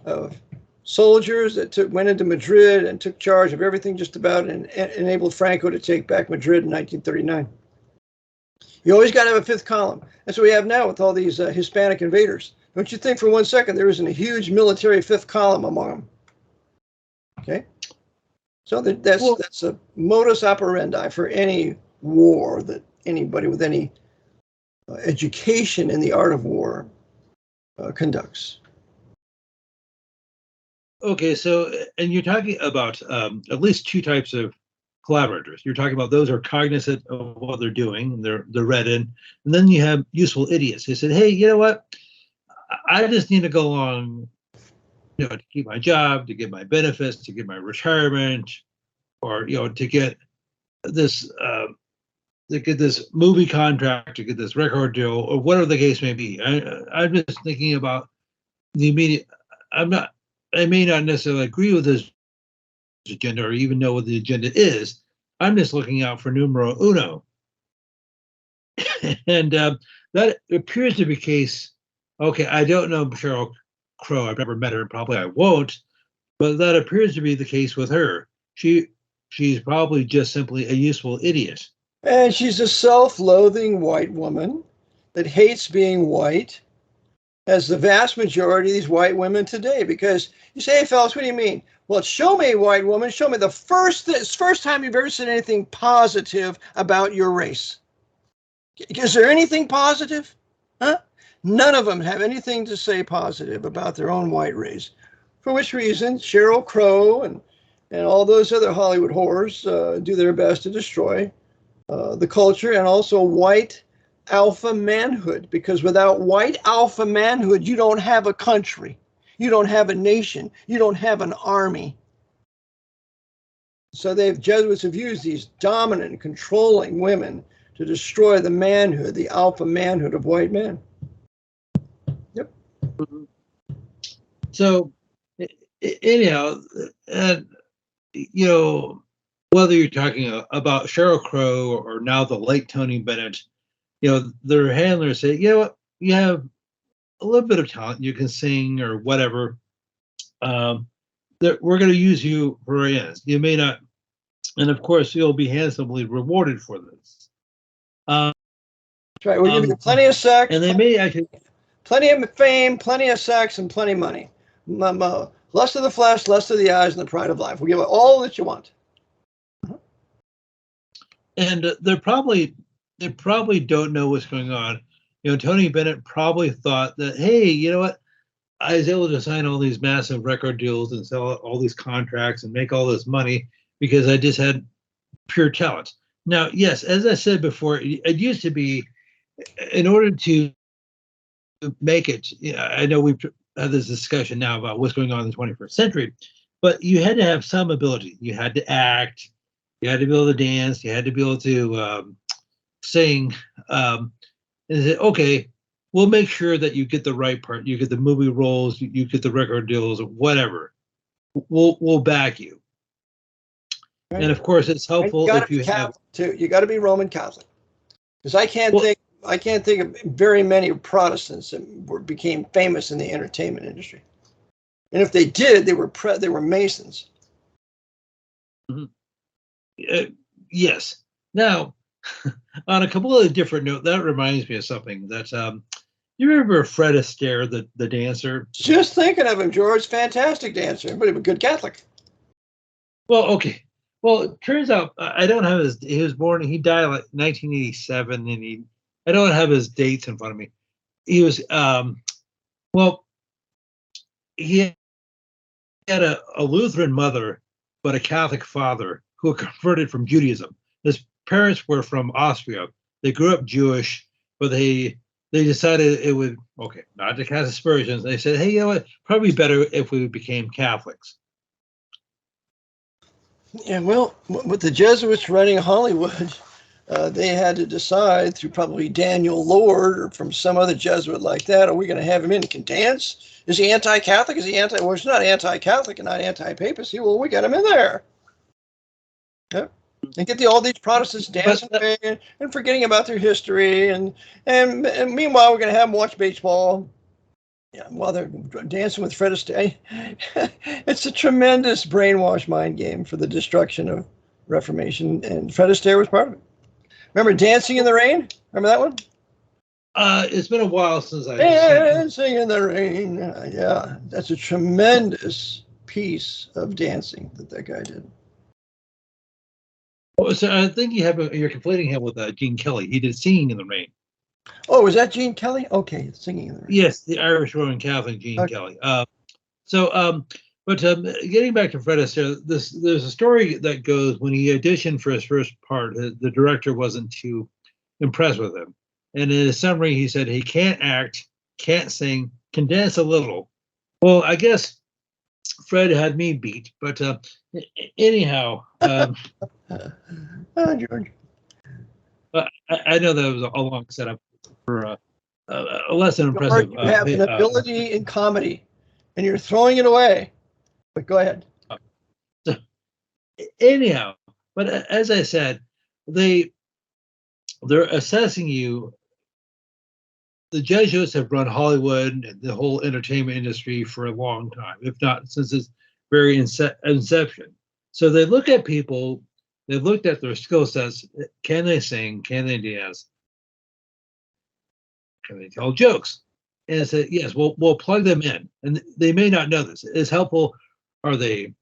of soldiers that went into Madrid and took charge of everything just about and enabled Franco to take back Madrid in 1939. You always got to have a fifth column. That's what we have now with all these Hispanic invaders. Don't you think for 1 second there isn't a huge military fifth column among them? Okay? So that's a modus operandi for any war that anybody with any education in the art of war conducts. Okay, so, and you're talking about at least two types of collaborators. You're talking about those who are cognizant of what they're doing, and they're read in, and then you have useful idiots who said, hey, you know what? I just need to go along, to keep my job, to get my benefits, to get my retirement, or to get this movie contract, to get this record deal, or whatever the case may be. I'm just thinking about the immediate. I may not necessarily agree with his agenda or even know what the agenda is. I'm just looking out for numero uno. And that appears to be the case. Okay, I don't know Sheryl Crow. I've never met her, and probably I won't. But that appears to be the case with her. She's probably just simply a useful idiot. And she's a self-loathing white woman that hates being white, as the vast majority of these white women today. Because you say, hey, fellas, what do you mean? Well, show me, white woman, show me the first time you've ever said anything positive about your race. Is there anything positive? Huh? None of them have anything to say positive about their own white race. For which reason, Sheryl Crow and all those other Hollywood whores do their best to destroy the culture, and also white alpha manhood, because without white alpha manhood, you don't have a country, you don't have a nation, you don't have an army. So Jesuits have used these dominant, controlling women to destroy the manhood, the alpha manhood of white men. Yep. So anyhow, and you know, whether you're talking about Sheryl Crow or now the late Tony Bennett, you know, their handlers say, you know what, you have a little bit of talent, you can sing or whatever. We're going to use you for ends. You may not, and of course, you'll be handsomely rewarded for this. That's right. We'll give you plenty of sex, and they may actually plenty of fame, plenty of sex, and plenty of money. Lust of the flesh, lust of the eyes, and the pride of life. We'll give it all that you want. And they probably don't know what's going on. You know, Tony Bennett probably thought that, hey, you know what? I was able to sign all these massive record deals and sell all these contracts and make all this money because I just had pure talent. Now, yes, as I said before, it used to be, in order to make it, I know we've had this discussion now about what's going on in the 21st century, but you had to have some ability. You had to act, you had to be able to dance, you had to be able to sing. And say, okay, we'll make sure that you get the right part, you get the movie roles, you get the record deals, whatever. We'll back you. Right. And of course, it's helpful if you have. Too. You got to be Roman Catholic, because I can't think of very many Protestants that became famous in the entertainment industry. And if they did, they were Masons. Mm-hmm. Yes. Now, on a completely different note, that reminds me of something that you remember Fred Astaire, the dancer? Just thinking of him, George, fantastic dancer, but he was a good Catholic. Well, okay. Well, it turns out I don't have he died like 1987, and I don't have his dates in front of me. He was, he had a Lutheran mother, but a Catholic father who converted from Judaism. His parents were from Austria. They grew up Jewish, but they decided it would, not to cast aspersions. They said, hey, you know what, probably better if we became Catholics. Yeah, well, with the Jesuits running Hollywood, they had to decide through probably Daniel Lord or from some other Jesuit like that, are we going to have him in? He can dance? Is he anti-Catholic? Is he well, he's not anti-Catholic and not anti-papacy. Well, we got him in there. Yeah. And get all these Protestants dancing and forgetting about their history. And meanwhile, we're going to have them watch baseball. Yeah, while they're dancing with Fred Astaire. It's a tremendous brainwash mind game for the destruction of Reformation, and Fred Astaire was part of it. Remember Dancing in the Rain? Remember that one? It's been a while since I Dancing in the Rain. Yeah, that's a tremendous piece of dancing that guy did. Oh, so I think you're conflating him with Gene Kelly. He did Singing in the Rain. Oh, was that Gene Kelly? Okay, Singing in the Rain. Yes, the Irish Roman Catholic Gene Kelly. But getting back to Fred Astaire, there's a story that goes when he auditioned for his first part, the director wasn't too impressed with him. And in his summary, he said he can't act, can't sing, can dance a little. Well, I guess Fred had me beat, but anyhow. George. I know that was a long setup for a less than impressive. You have an ability in comedy, and you're throwing it away. But go ahead. So, anyhow, but as I said, they're assessing you. The Jesuits have run Hollywood and the whole entertainment industry for a long time, if not since its very inception. So they look at people They've looked at their skill sets. Can they sing? Can they dance? Can they tell jokes? And said, yes, we'll plug them in. And they may not know this. It's helpful. Are they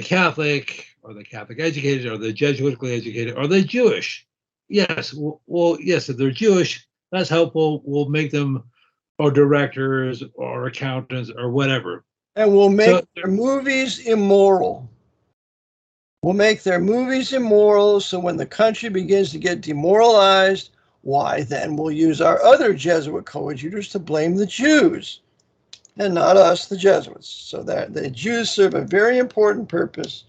Catholic? Are they Catholic educated? Are they Jesuitically educated? Are they Jewish? Yes. Well, yes, if they're Jewish, that's helpful. We'll make them or directors or accountants or whatever. And we'll make their movies immoral. We'll make their movies immoral, so when the country begins to get demoralized, why then we'll use our other Jesuit coadjutors to blame the Jews and not us, the Jesuits. So that the Jews serve a very important purpose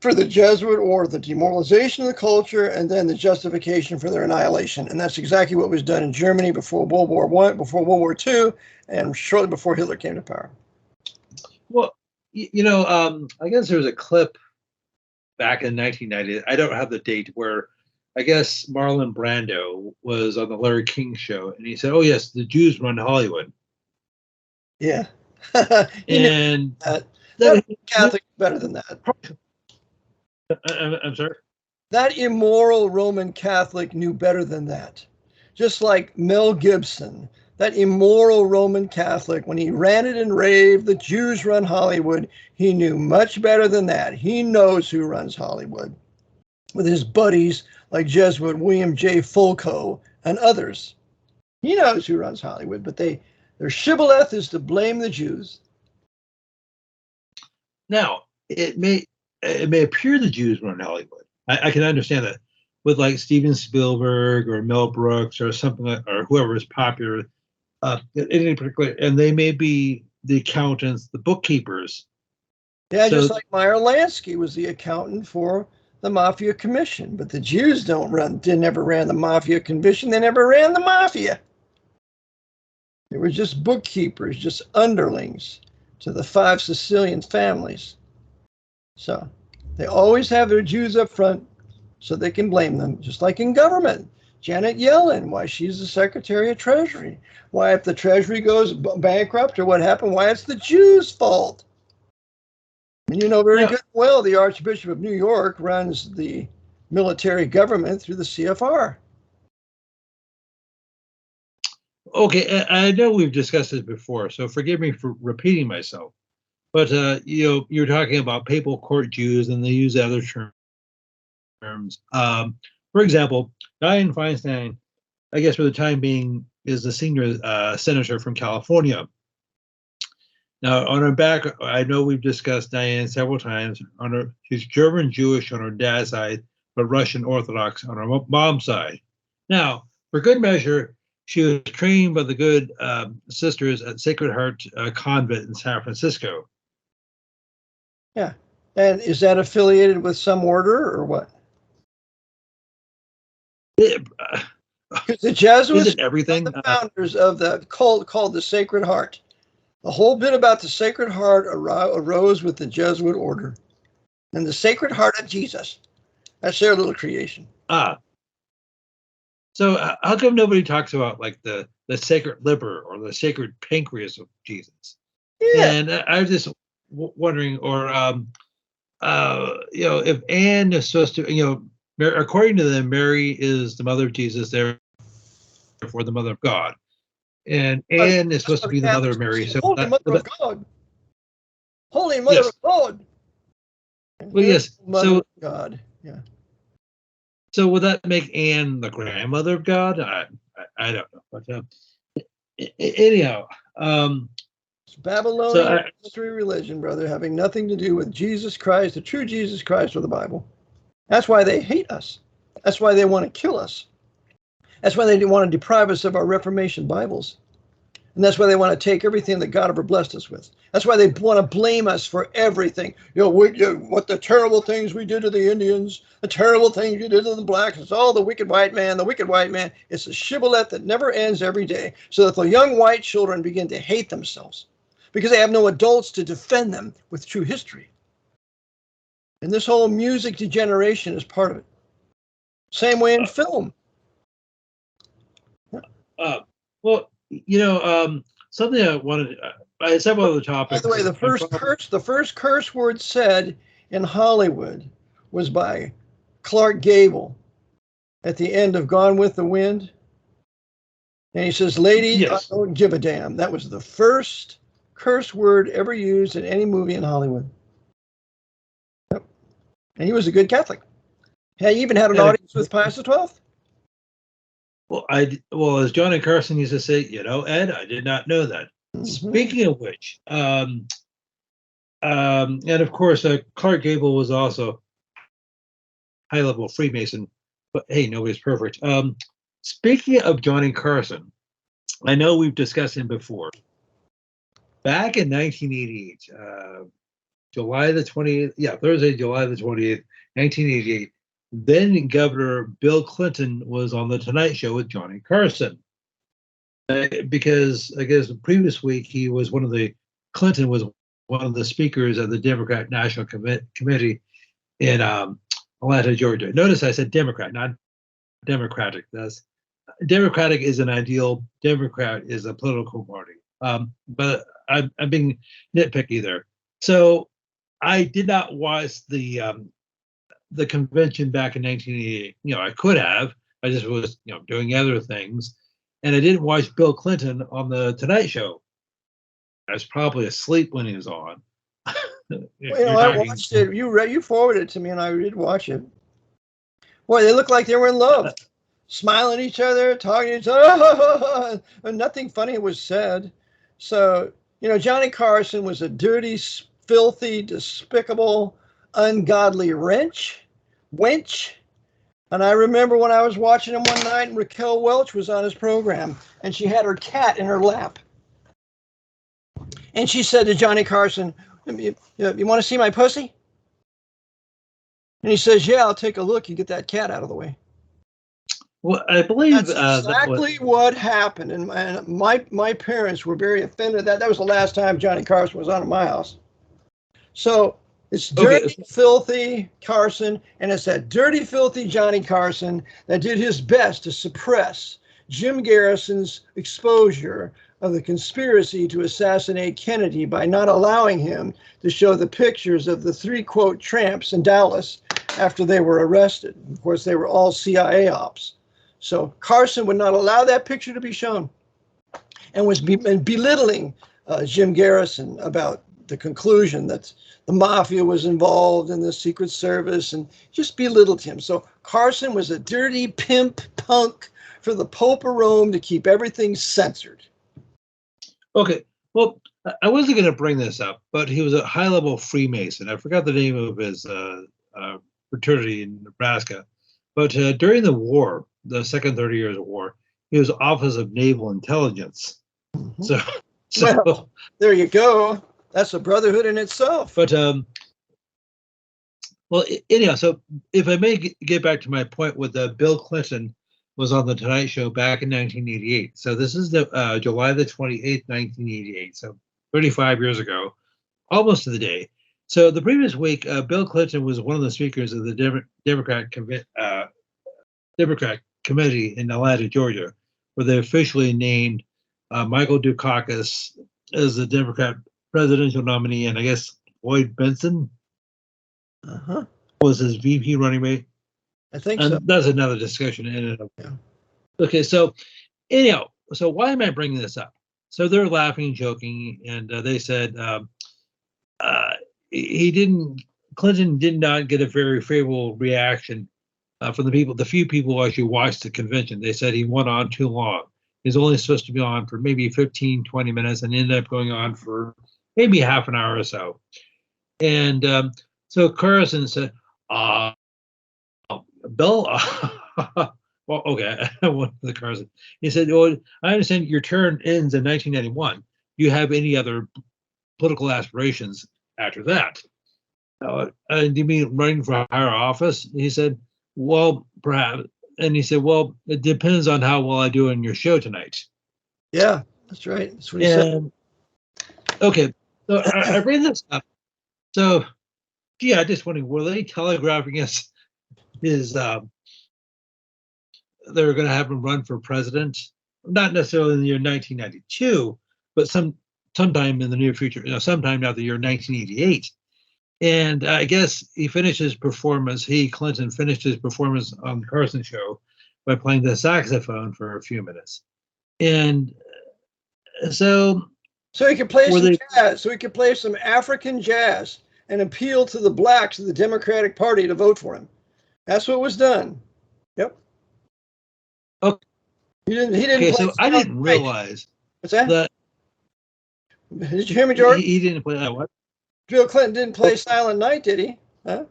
for the Jesuit order, the demoralization of the culture, and then the justification for their annihilation. And that's exactly what was done in Germany before World War I, before World War II, and shortly before Hitler came to power. Well, I guess there was a clip back in 1990. I don't have the date, where I guess Marlon Brando was on the Larry King show, and he said, "Oh yes, the Jews run Hollywood." Yeah, and that Catholic better than that. I'm sorry. That immoral Roman Catholic knew better than that. Just like Mel Gibson, that immoral Roman Catholic, when he ranted and raved, the Jews run Hollywood, he knew much better than that. He knows who runs Hollywood, with his buddies like Jesuit William J. Fulco and others. He knows who runs Hollywood, but their shibboleth is to blame the Jews. Now, it may appear the Jews run Hollywood. I can understand that with like Steven Spielberg or Mel Brooks or something like, or whoever is popular in any particular, and they may be the accountants, the bookkeepers. Yeah, so, just like Meyer Lansky was the accountant for the Mafia Commission, but the Jews never ran the Mafia Commission. They never ran the Mafia. They were just bookkeepers, just underlings to the 5 Sicilian families. So they always have their Jews up front so they can blame them, just like in government. Janet Yellen, why she's the Secretary of Treasury. Why, if the Treasury goes bankrupt or what happened, why it's the Jews' fault. And you know very good well the Archbishop of New York runs the military government through the CFR. Okay, I know we've discussed this before, so forgive me for repeating myself. But you're talking about papal court Jews, and they use other terms. For example, Dianne Feinstein, I guess for the time being, is the senior senator from California. Now, on her back, I know we've discussed Dianne several times. She's German Jewish on her dad's side, but Russian Orthodox on her mom's side. Now, for good measure, she was trained by the good sisters at Sacred Heart Convent in San Francisco. Yeah. And is that affiliated with some order or what? Because the Jesuits everything. Are the founders of the cult called the Sacred Heart. The whole bit about the Sacred Heart arose with the Jesuit order. And the Sacred Heart of Jesus. That's their little creation. So how come nobody talks about like the sacred liver or the sacred pancreas of Jesus? Yeah. And I was just wondering, or if Anne is supposed to, according to them, Mary is the mother of Jesus, therefore the mother of God, and Anne is supposed to be the mother of Mary. So Holy Mother of God. Holy Mother of God. Well, yes. Mother of God. Yeah. So would that make Anne the grandmother of God? I don't know. But anyhow, it's Babylonian history religion, brother, having nothing to do with Jesus Christ, the true Jesus Christ, or the Bible. That's why they hate us. That's why they want to kill us. That's why they want to deprive us of our Reformation Bibles. And that's why they want to take everything that God ever blessed us with. That's why they want to blame us for everything. What the terrible things we did to the Indians, the terrible things you did to the blacks. It's all the wicked white man, the wicked white man. It's a shibboleth that never ends every day, so that the young white children begin to hate themselves because they have no adults to defend them with true history. And this whole music degeneration is part of it. Same way in film. Something I wanted. I had several other topics. By the way, the first curse word said in Hollywood was by Clark Gable at the end of Gone with the Wind. And he says, "Lady, Yes. I don't give a damn." That was the first curse word ever used in any movie in Hollywood. Yep. And he was a good Catholic. He even had an audience with Pius XII. Well, as Johnny Carson used to say, Ed, I did not know that. Mm-hmm. Speaking of which, and of course, Clark Gable was also high-level Freemason, but hey, nobody's perfect. Speaking of Johnny Carson, I know we've discussed him before. Back in 1988, July the 20th, Thursday, July the 20th, 1988, then Governor Bill Clinton was on the Tonight Show with Johnny Carson. Because I guess the previous week Clinton was one of the speakers of the Democrat National Committee in Atlanta, Georgia. Notice I said Democrat, not Democratic. Democratic is an ideal. Democrat is a political party. But I'm being nitpicky there. So I did not watch the convention back in 1988. I could have. I just was, doing other things, and I didn't watch Bill Clinton on the Tonight Show. I was probably asleep when he was on. I watched it. You forwarded it to me, and I did watch it. Boy, they looked like they were in love, smiling at each other, talking to each other, and nothing funny was said. So, Johnny Carson was a dirty, filthy, despicable, ungodly wench. And I remember when I was watching him one night, and Raquel Welch was on his program, and she had her cat in her lap. And she said to Johnny Carson, you want to see my pussy? And he says, "Yeah, I'll take a look. You get that cat out of the way." Well, I believe that's exactly what happened. And my parents were very offended that was the last time Johnny Carson was on at my house. So it's dirty, filthy Carson, and it's that dirty, filthy Johnny Carson that did his best to suppress Jim Garrison's exposure of the conspiracy to assassinate Kennedy by not allowing him to show the pictures of the 3, quote, tramps in Dallas after they were arrested. Of course, they were all CIA ops. So Carson would not allow that picture to be shown, and was belittling Jim Garrison about the conclusion that the mafia was involved in the Secret Service, and just belittled him. So Carson was a dirty pimp punk for the Pope of Rome to keep everything censored. Okay, well, I wasn't going to bring this up, but he was a high-level Freemason. I forgot the name of his fraternity in Nebraska. But during the war, the Second 30 Years of War, he was Office of Naval Intelligence. Mm-hmm. So well, there you go. That's a brotherhood in itself. But anyhow, so if I may get back to my point with Bill Clinton was on the Tonight Show back in 1988. So this is the July the 28th, 1988. So 35 years ago, almost to the day. So the previous week, Bill Clinton was one of the speakers of the Democrat Committee in Atlanta, Georgia, where they officially named Michael Dukakis as the Democrat presidential nominee, and I guess Lloyd Benson was his VP running mate. I think and so. That's another discussion in and of itself. Okay, so anyhow, so why am I bringing this up? So they're laughing, joking, and they said Clinton did not get a very favorable reaction from the few people who actually watched the convention. They said he went on too long. He's only supposed to be on for maybe 15, 20 minutes and ended up going on for maybe half an hour or so. And so Carson said, Bill, well, okay, I went to the Carson. He said, well, I understand your term ends in 1991. Do you have any other political aspirations after that? Do you mean running for higher office? He said, well, perhaps. And he said, well, it depends on how well I do in your show tonight. Yeah, that's right. That's what he said. Okay, so I bring this up. So, I just wondering, were they telegraphing us his they were going to have him run for president, not necessarily in the year 1992, but sometime in the near future, sometime after the year 1988. And I guess he, Clinton finished his performance on the Carson show by playing the saxophone for a few minutes. And so he could play some jazz. So he could play some African jazz and appeal to the blacks of the Democratic Party to vote for him. That's what was done. Yep. Okay. He didn't okay, so I didn't realize. What's that? Did you hear me, George? He didn't play that. What? Bill Clinton didn't play Silent Night, did he? Huh?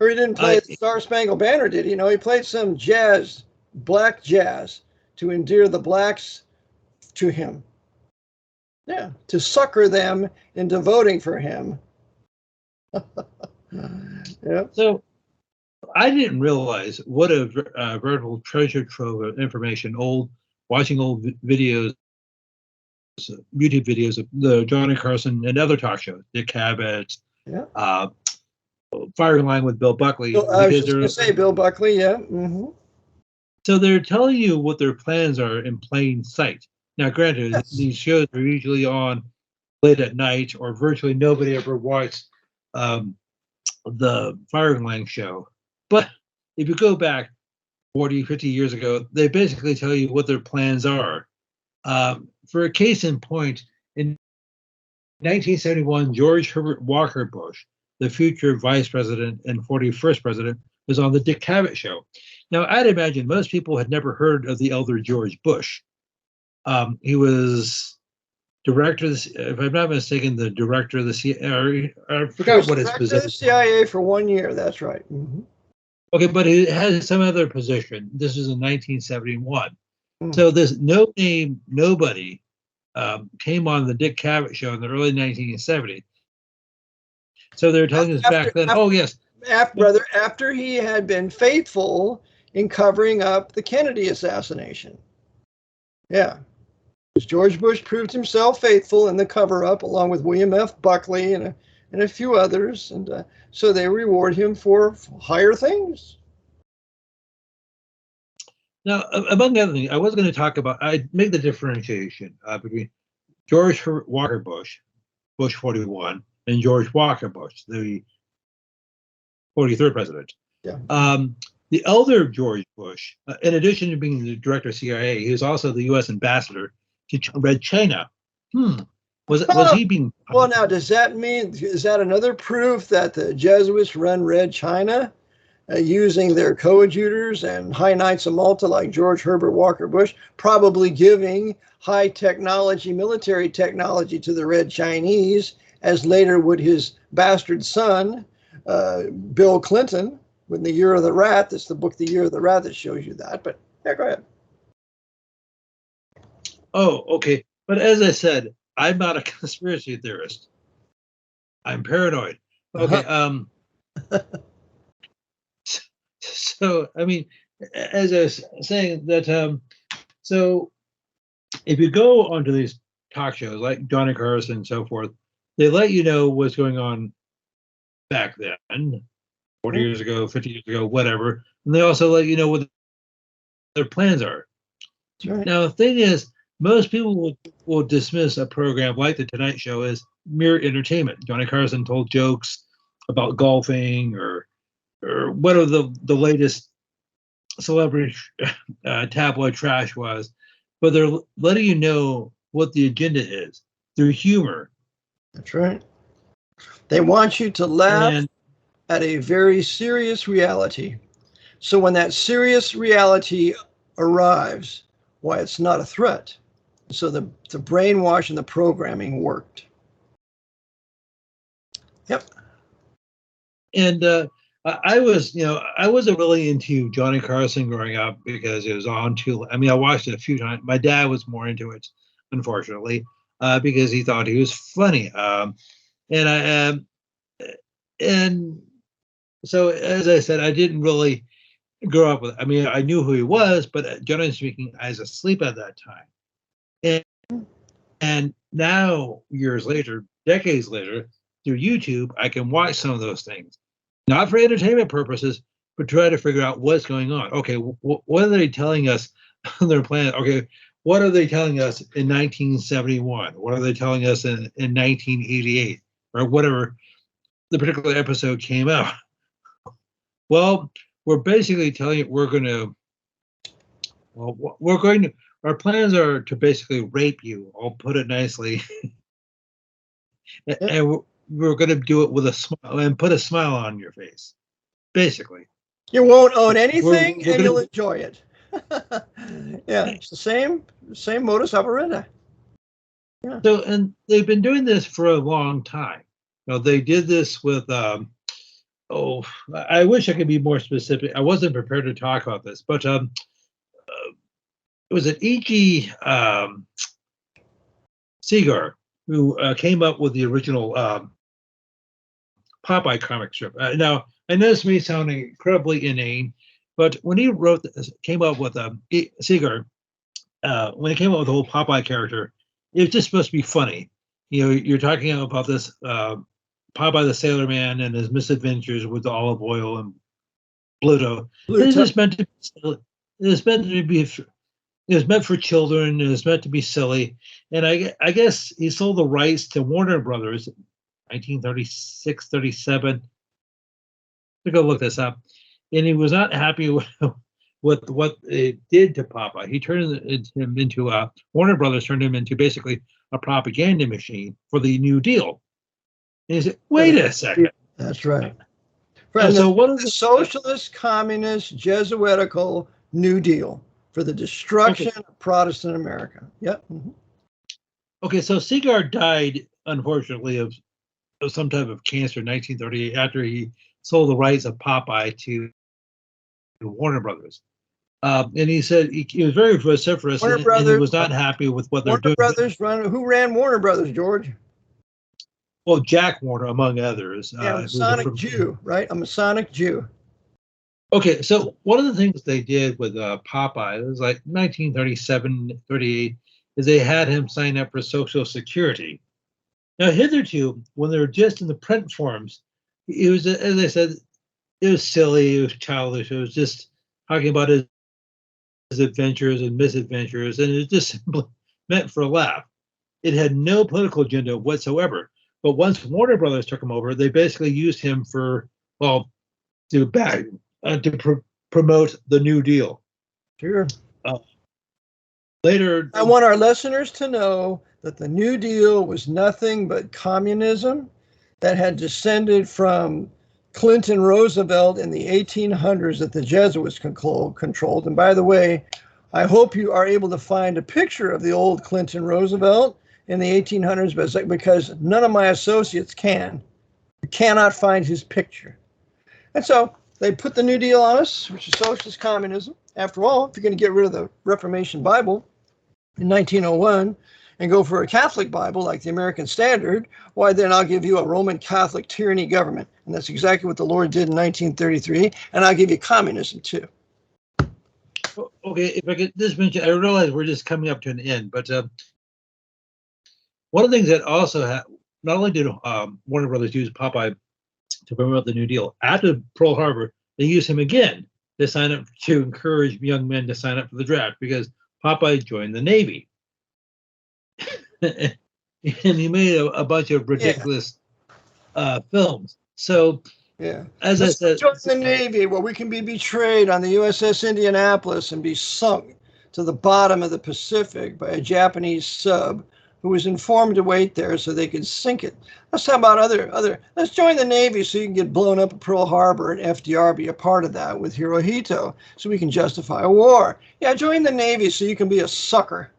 Or he didn't play the Star Spangled Banner, did he? No, he played some jazz, black jazz, to endear the blacks to him. Yeah, to succor them into voting for him. Yeah. So I didn't realize what a veritable treasure trove of information. Watching old videos, YouTube videos of the Johnny Carson and other talk shows, Dick Cavett, Firing Line with Bill Buckley. I was just going to say Bill Buckley, yeah. Mm-hmm. So they're telling you what their plans are in plain sight. Now, granted, these shows are usually on late at night, or virtually nobody ever watched the Firing Line show. But if you go back 40, 50 years ago, they basically tell you what their plans are. For a case in point, in 1971, George Herbert Walker Bush, the future vice president and 41st president, was on the Dick Cavett show. Now, I'd imagine most people had never heard of the elder George Bush. He was director, if I'm not mistaken, the director of the CIA. I forgot what his position. The CIA for 1 year. That's right. Mm-hmm. Okay, but he has some other position. This is in 1971. So this no-name nobody came on the Dick Cavett show in the early 1970s. So they're telling us back then, after he had been faithful in covering up the Kennedy assassination. Yeah. George Bush proved himself faithful in the cover-up, along with William F. Buckley and a few others. And so they reward him for higher things. Now, among other things, I was going to talk about, I'd make the differentiation between George Walker Bush, Bush 41, and George Walker Bush, the 43rd president. Yeah. The elder George Bush, in addition to being the director of CIA, he was also the U.S. ambassador to Red China. Was he being... Well, now, does that mean, is that another proof that the Jesuits run Red China? Using their coadjutors and high knights of Malta like George Herbert Walker Bush, probably giving high technology, military technology to the Red Chinese, as later would his bastard son, Bill Clinton, with The Year of the Rat. That's the book, The Year of the Rat, that shows you that. But yeah, go ahead. Oh, okay. But as I said, I'm not a conspiracy theorist. I'm paranoid. Okay. So, I mean, as I was saying, that so if you go onto these talk shows like Johnny Carson and so forth, they let you know what's going on back then, 40 years ago, 50 years ago, whatever. And they also let you know what their plans are. Right. Now, the thing is, most people will dismiss a program like The Tonight Show as mere entertainment. Johnny Carson told jokes about golfing or what are the latest celebrity tabloid trash was, but they're letting you know what the agenda is through humor. That's right. They want you to laugh at a very serious reality. So when that serious reality arrives, why, it's not a threat. So the brainwash and the programming worked. Yep. And I wasn't really into Johnny Carson growing up because it was on too. I mean, I watched it a few times. My dad was more into it, unfortunately, because he thought he was funny. And so, as I said, I didn't really grow up with. I mean, I knew who he was, but generally speaking, I was asleep at that time. And now, years later, decades later, through YouTube, I can watch some of those things. Not for entertainment purposes, but try to figure out what's going on. Okay, what are they telling us on their plan? Okay, what are they telling us in 1971? What are they telling us in 1988 or whatever? the particular episode came out. Well, we're basically telling you we're going to, our plans are to basically rape you. I'll put it nicely. And we're going to do it with a smile and put a smile on your face, basically. You won't own anything, we're and you'll enjoy it. Yeah, it's the same modus operandi. Yeah. So, and they've been doing this for a long time. They did this with, I wish I could be more specific. I wasn't prepared to talk about this, but it was an E.G. Segar who came up with the original Popeye comic strip. Now, I know this may sound incredibly inane, but when he came up with Segar, when he came up with the whole Popeye character, it was just supposed to be funny. You're talking about this Popeye the Sailor Man and his misadventures with the olive oil and Bluto. It was meant to be. It was meant for children. It was meant to be silly. And I guess he sold the rights to Warner Brothers in 1936, 37. To go look this up. And he was not happy with what it did to Popeye. He turned him into Warner Brothers turned him into basically a propaganda machine for the New Deal. And he said, wait a second. That's right. So what is the socialist, communist, Jesuitical New Deal for the destruction of Protestant America? Yep. Mm-hmm. Okay, so Segar died, unfortunately, of some type of cancer in 1938 after he sold the rights of Popeye to Warner Brothers. And he said he was very vociferous and he was not happy with what they're doing. Who ran Warner Brothers, George? Well, Jack Warner, among others. Yeah, Masonic Jew, right? A Masonic Jew. Okay, so one of the things they did with Popeye, it was like 1937, 38, is they had him sign up for Social Security. Now, hitherto, when they were just in the print forms, it was, as I said, it was silly, it was childish, it was just talking about his adventures and misadventures, and it was just simply meant for a laugh. It had no political agenda whatsoever. But once Warner Brothers took him over, they basically used him for, to promote the New Deal. Sure. Later, I want our listeners to know that the New Deal was nothing but communism that had descended from Clinton Roosevelt in the 1800s that the Jesuits controlled. And by the way, I hope you are able to find a picture of the old Clinton Roosevelt in the 1800s, because none of my associates can. You cannot find his picture. And so they put the New Deal on us, which is socialist communism. After all, if you're going to get rid of the Reformation Bible in 1901 and go for a Catholic Bible like the American Standard, why then I'll give you a Roman Catholic tyranny government. And that's exactly what the Lord did in 1933. And I'll give you communism too. Okay, if I could just mention, I realize we're just coming up to an end, but one of the things that also not only did Warner Brothers use Popeye to promote the New Deal, after Pearl Harbor, they used him again to sign up, to encourage young men to sign up for the draft, because Popeye joined the Navy. And he made a bunch of ridiculous films. So, as I said, join the Navy where we can be betrayed on the USS Indianapolis and be sunk to the bottom of the Pacific by a Japanese sub who was informed to wait there so they could sink it. Let's talk about other. Let's join the Navy so you can get blown up at Pearl Harbor and FDR be a part of that with Hirohito so we can justify a war. Yeah, join the Navy so you can be a sucker.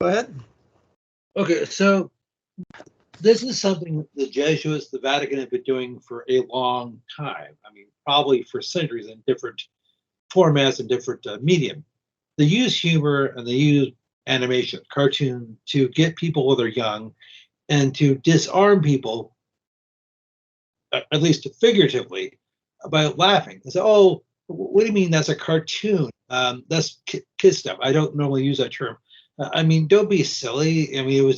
Go ahead. Okay, so this is something the Jesuits, the Vatican have been doing for a long time. I mean, probably for centuries in different formats and different medium. They use humor and they use animation, cartoon, to get people when they're young and to disarm people, at least figuratively, by laughing. They say, oh, what do you mean that's a cartoon? That's kid stuff. I don't normally use that term. I mean, don't be silly. I mean,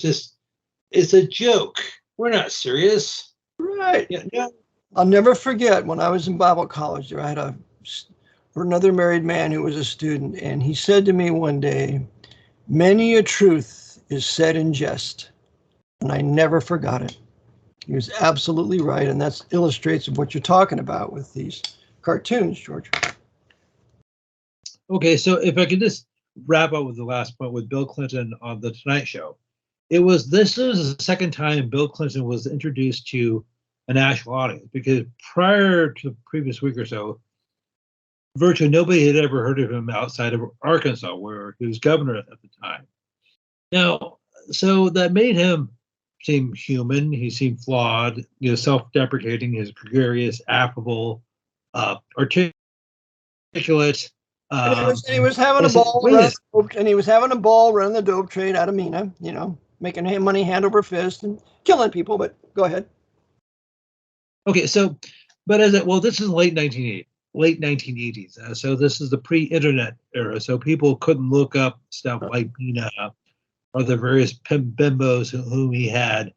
it's a joke. We're not serious. Right. Yeah. I'll never forget when I was in Bible college there, I had another married man who was a student, and he said to me one day, many a truth is said in jest, and I never forgot it. He was absolutely right, and that illustrates what you're talking about with these cartoons, George. Okay, so if I could just wrap up with the last point with Bill Clinton on the Tonight Show. This was the second time Bill Clinton was introduced to a national audience, because prior to the previous week or so, virtually nobody had ever heard of him outside of Arkansas, where he was governor at the time. Now, so that made him seem human. He seemed flawed, self-deprecating. He was gregarious, affable, articulate. And he was having a ball running the dope trade out of Mina, making money hand over fist and killing people. But go ahead. Okay, so, but this is late 1980s. So this is the pre-internet era. So people couldn't look up stuff like Mina or the various bimbos whom he had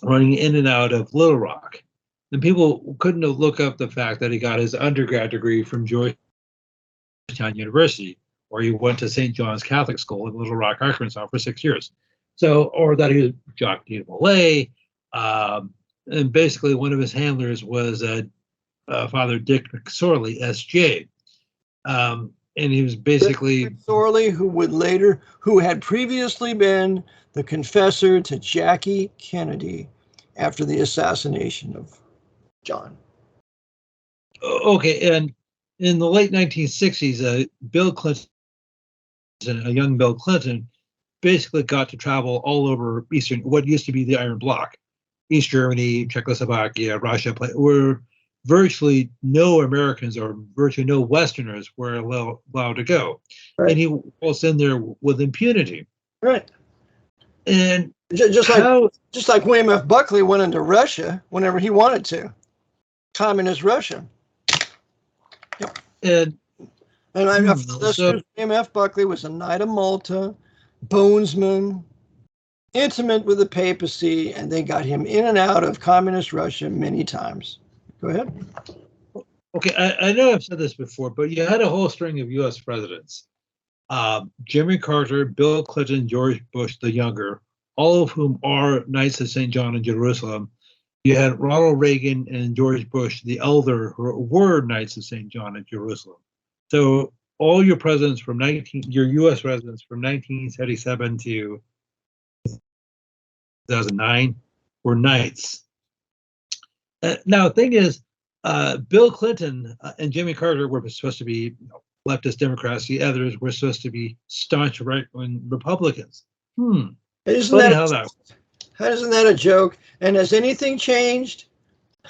running in and out of Little Rock. And people couldn't look up the fact that he got his undergrad degree from Georgetown University, or he went to St. John's Catholic School in Little Rock, Arkansas for 6 years. So, or that he was Jock de Molay. And basically one of his handlers was Father Dick McSorley, S.J. And he was basically McSorley, who had previously been the confessor to Jackie Kennedy after the assassination of John. Okay, and in the late 1960s, Bill Clinton, a young Bill Clinton, basically got to travel all over what used to be the Iron Bloc, East Germany, Czechoslovakia, Russia, where virtually no Americans or virtually no Westerners were allowed to go. Right. And he was in there with impunity. Right. And just like William F. Buckley went into Russia whenever he wanted to. Communist Russia. Yep. And William F. Buckley was a Knight of Malta, bonesman, intimate with the papacy, and they got him in and out of communist Russia many times. Go ahead. Okay, I know I've said this before, but you had a whole string of U.S. presidents. Jimmy Carter, Bill Clinton, George Bush the Younger, all of whom are Knights of St. John in Jerusalem. You had Ronald Reagan and George Bush the Elder, who were Knights of St. John in Jerusalem. So all your presidents your U.S. presidents from 1977 to 2009 were Knights. Now, the thing is, Bill Clinton and Jimmy Carter were supposed to be leftist Democrats. The others were supposed to be staunch right-wing Republicans. Isn't that a joke? And has anything changed?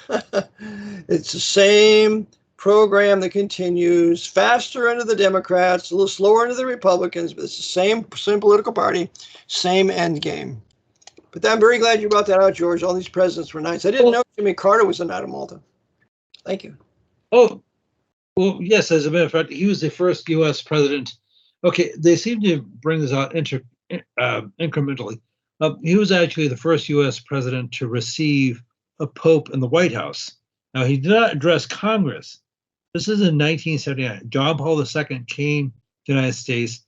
It's the same program that continues, faster under the Democrats, a little slower under the Republicans, but it's the same political party, same end game. But I'm very glad you brought that out, George. All these presidents were Knights. I didn't know Jimmy Carter was a Knight of Malta. Thank you. Oh, well, yes, as a matter of fact, he was the first U.S. president. Okay, they seem to bring this out incrementally. He was actually the first U.S. president to receive a pope in the White House. Now, he did not address Congress. This is in 1979. John Paul II came to the United States,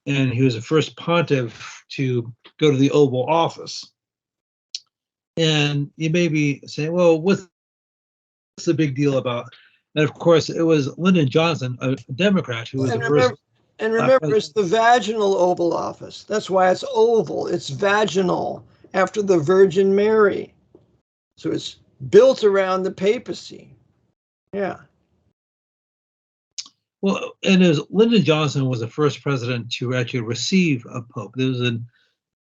and he was the first pontiff to go to the Oval Office. And you may be saying, well, what's the big deal about? And of course, it was Lyndon Johnson, a Democrat, who was the first. And remember, it's the vaginal Oval Office. That's why it's oval. It's vaginal, after the Virgin Mary. So it's built around the papacy. Yeah. Well, and Lyndon Johnson was the first president to actually receive a pope. This was in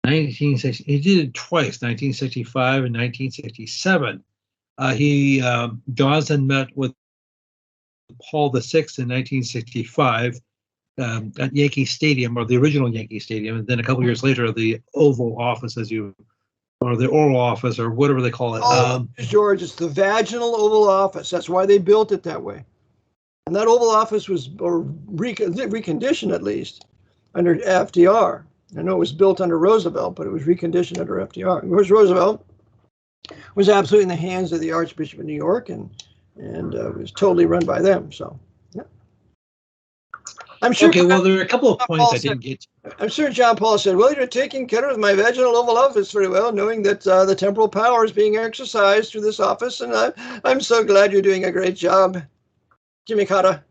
1960. He did it twice, 1965 and 1967. Johnson met with Paul VI in 1965 at Yankee Stadium, or the original Yankee Stadium, and then a couple years later, the Oval Office, or the Oral Office, or whatever they call it. George, it's the vaginal Oval Office. That's why they built it that way. And that Oval Office was reconditioned, at least, under FDR. I know it was built under Roosevelt, but it was reconditioned under FDR. Of course, Roosevelt was absolutely in the hands of the Archbishop of New York, and it was totally run by them. So, yeah. I'm sure. Okay, well, there are a couple of points I didn't get to. I'm sure John Paul said, well, you're taking care of my vaginal Oval Office very well, knowing that the temporal power is being exercised through this office, and I'm so glad you're doing a great job. Jimmy Cotta.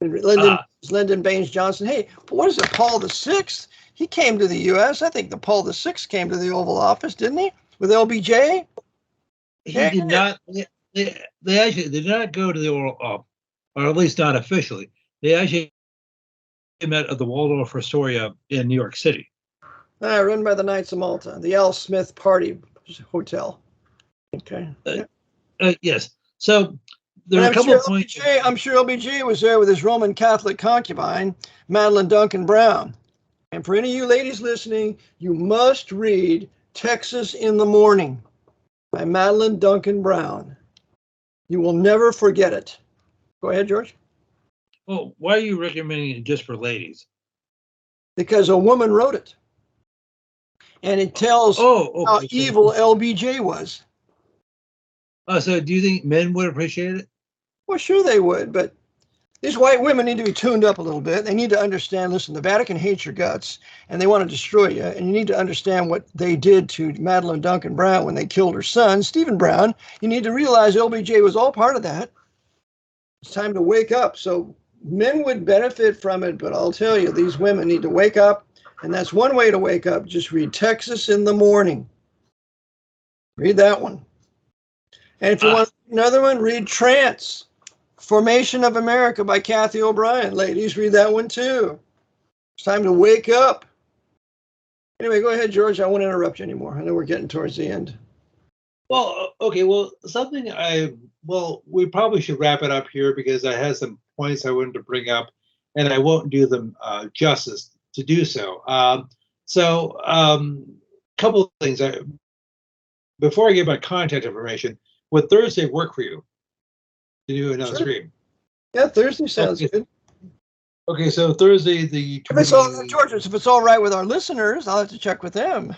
Lyndon Baines Johnson. Hey, what is it, Paul VI? He came to the U.S. I think the Paul VI came to the Oval Office, didn't he? With LBJ? He did not. They actually did not go to the Oval, or at least not officially. They actually met at the Waldorf Astoria in New York City. Run by the Knights of Malta, the Al Smith Party Hotel. Okay. Yes. So there are a couple of points. I'm sure LBJ was there with his Roman Catholic concubine, Madeline Duncan Brown. And for any of you ladies listening, you must read Texas in the Morning by Madeline Duncan Brown. You will never forget it. Go ahead, George. Well, why are you recommending it just for ladies? Because a woman wrote it. And it tells how evil LBJ was. So do you think men would appreciate it? Well, sure they would, but these white women need to be tuned up a little bit. They need to understand, listen, the Vatican hates your guts, and they want to destroy you, and you need to understand what they did to Madeline Duncan Brown when they killed her son, Stephen Brown. You need to realize LBJ was all part of that. It's time to wake up. So men would benefit from it, but I'll tell you, these women need to wake up, and that's one way to wake up. Just read Texas in the Morning. Read that one. And if you want another one, read Trance, Formation of America by Kathy O'Brien. Ladies, read that one too. It's time to wake up. Anyway, go ahead, George. I won't interrupt you anymore. I know we're getting towards the end. Well, okay. Well, we probably should wrap it up here because I had some points I wanted to bring up, and I won't do them justice to do so. Couple of things. Before I give my contact information, would Thursday work for you to do another stream? Yeah, Thursday sounds good. Okay, so Thursday the 20th. George, if it's all right with our listeners, I'll have to check with them.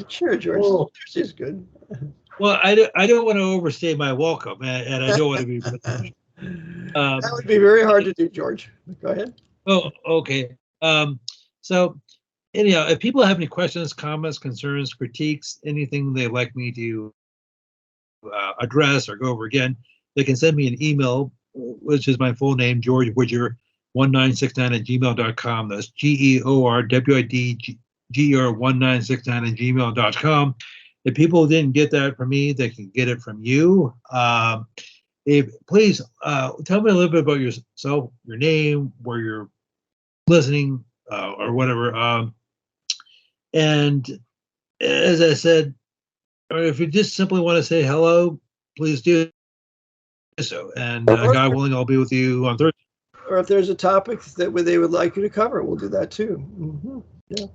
Sure, George. Oh. Thursday's good. Well, I don't want to overstay my welcome, and I don't want to be. That would be very hard to do, George. Go ahead. Oh, okay. So anyhow, if people have any questions, comments, concerns, critiques, anything they'd like me to address or go over again, they can send me an email, which is my full name, George Widger, 1969@gmail.com. That's GEORWIDGER1969@gmail.com. If people didn't get that from me, they can get it from you. Please tell me a little bit about yourself, your name, where you're listening, or whatever. And as I said, or if you just simply want to say hello, please do so. And God willing, I'll be with you on Thursday. Or if there's a topic that they would like you to cover, we'll do that too. Mm-hmm. Yeah.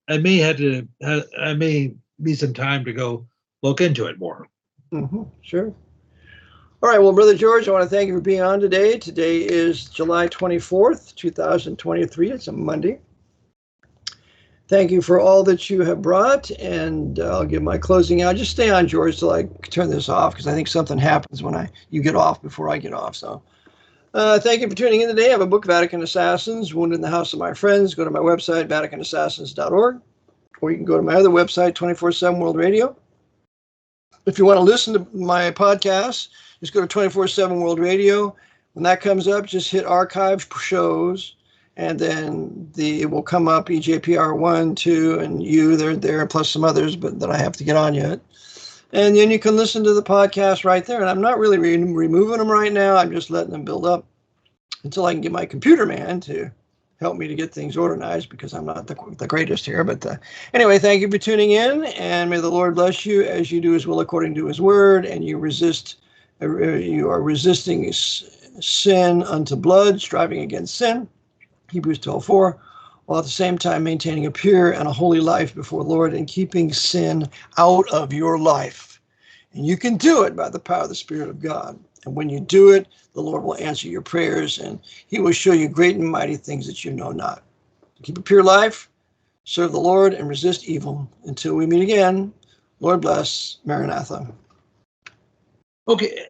I may need some time to go look into it more. Mm-hmm. Sure. All right. Well, Brother George, I want to thank you for being on today. Today is July 24th, 2023. It's a Monday. Thank you for all that you have brought, and I'll give my closing out. Just stay on, George, till I turn this off, because I think something happens when you get off before I get off. So thank you for tuning in today. I have a book, Vatican Assassins, Wounded in the House of My Friends. Go to my website, vaticanassassins.org, or you can go to my other website, 24/7 World Radio. If you want to listen to my podcast, just go to 24/7 World Radio. When that comes up, just hit Archive Shows, and then it will come up, EJPR 1, 2, and they're there, plus some others, but that I have to get on yet. And then you can listen to the podcast right there. And I'm not really removing them right now. I'm just letting them build up until I can get my computer man to help me to get things organized, because I'm not the greatest here. But anyway, thank you for tuning in, and may the Lord bless you as you do his will according to his word, and you are resisting sin unto blood, striving against sin, Hebrews 12:4, while at the same time maintaining a pure and a holy life before the Lord and keeping sin out of your life. And you can do it by the power of the Spirit of God. And when you do it, the Lord will answer your prayers, and he will show you great and mighty things that you know not. Keep a pure life, serve the Lord, and resist evil. Until we meet again, Lord bless, Maranatha. Okay.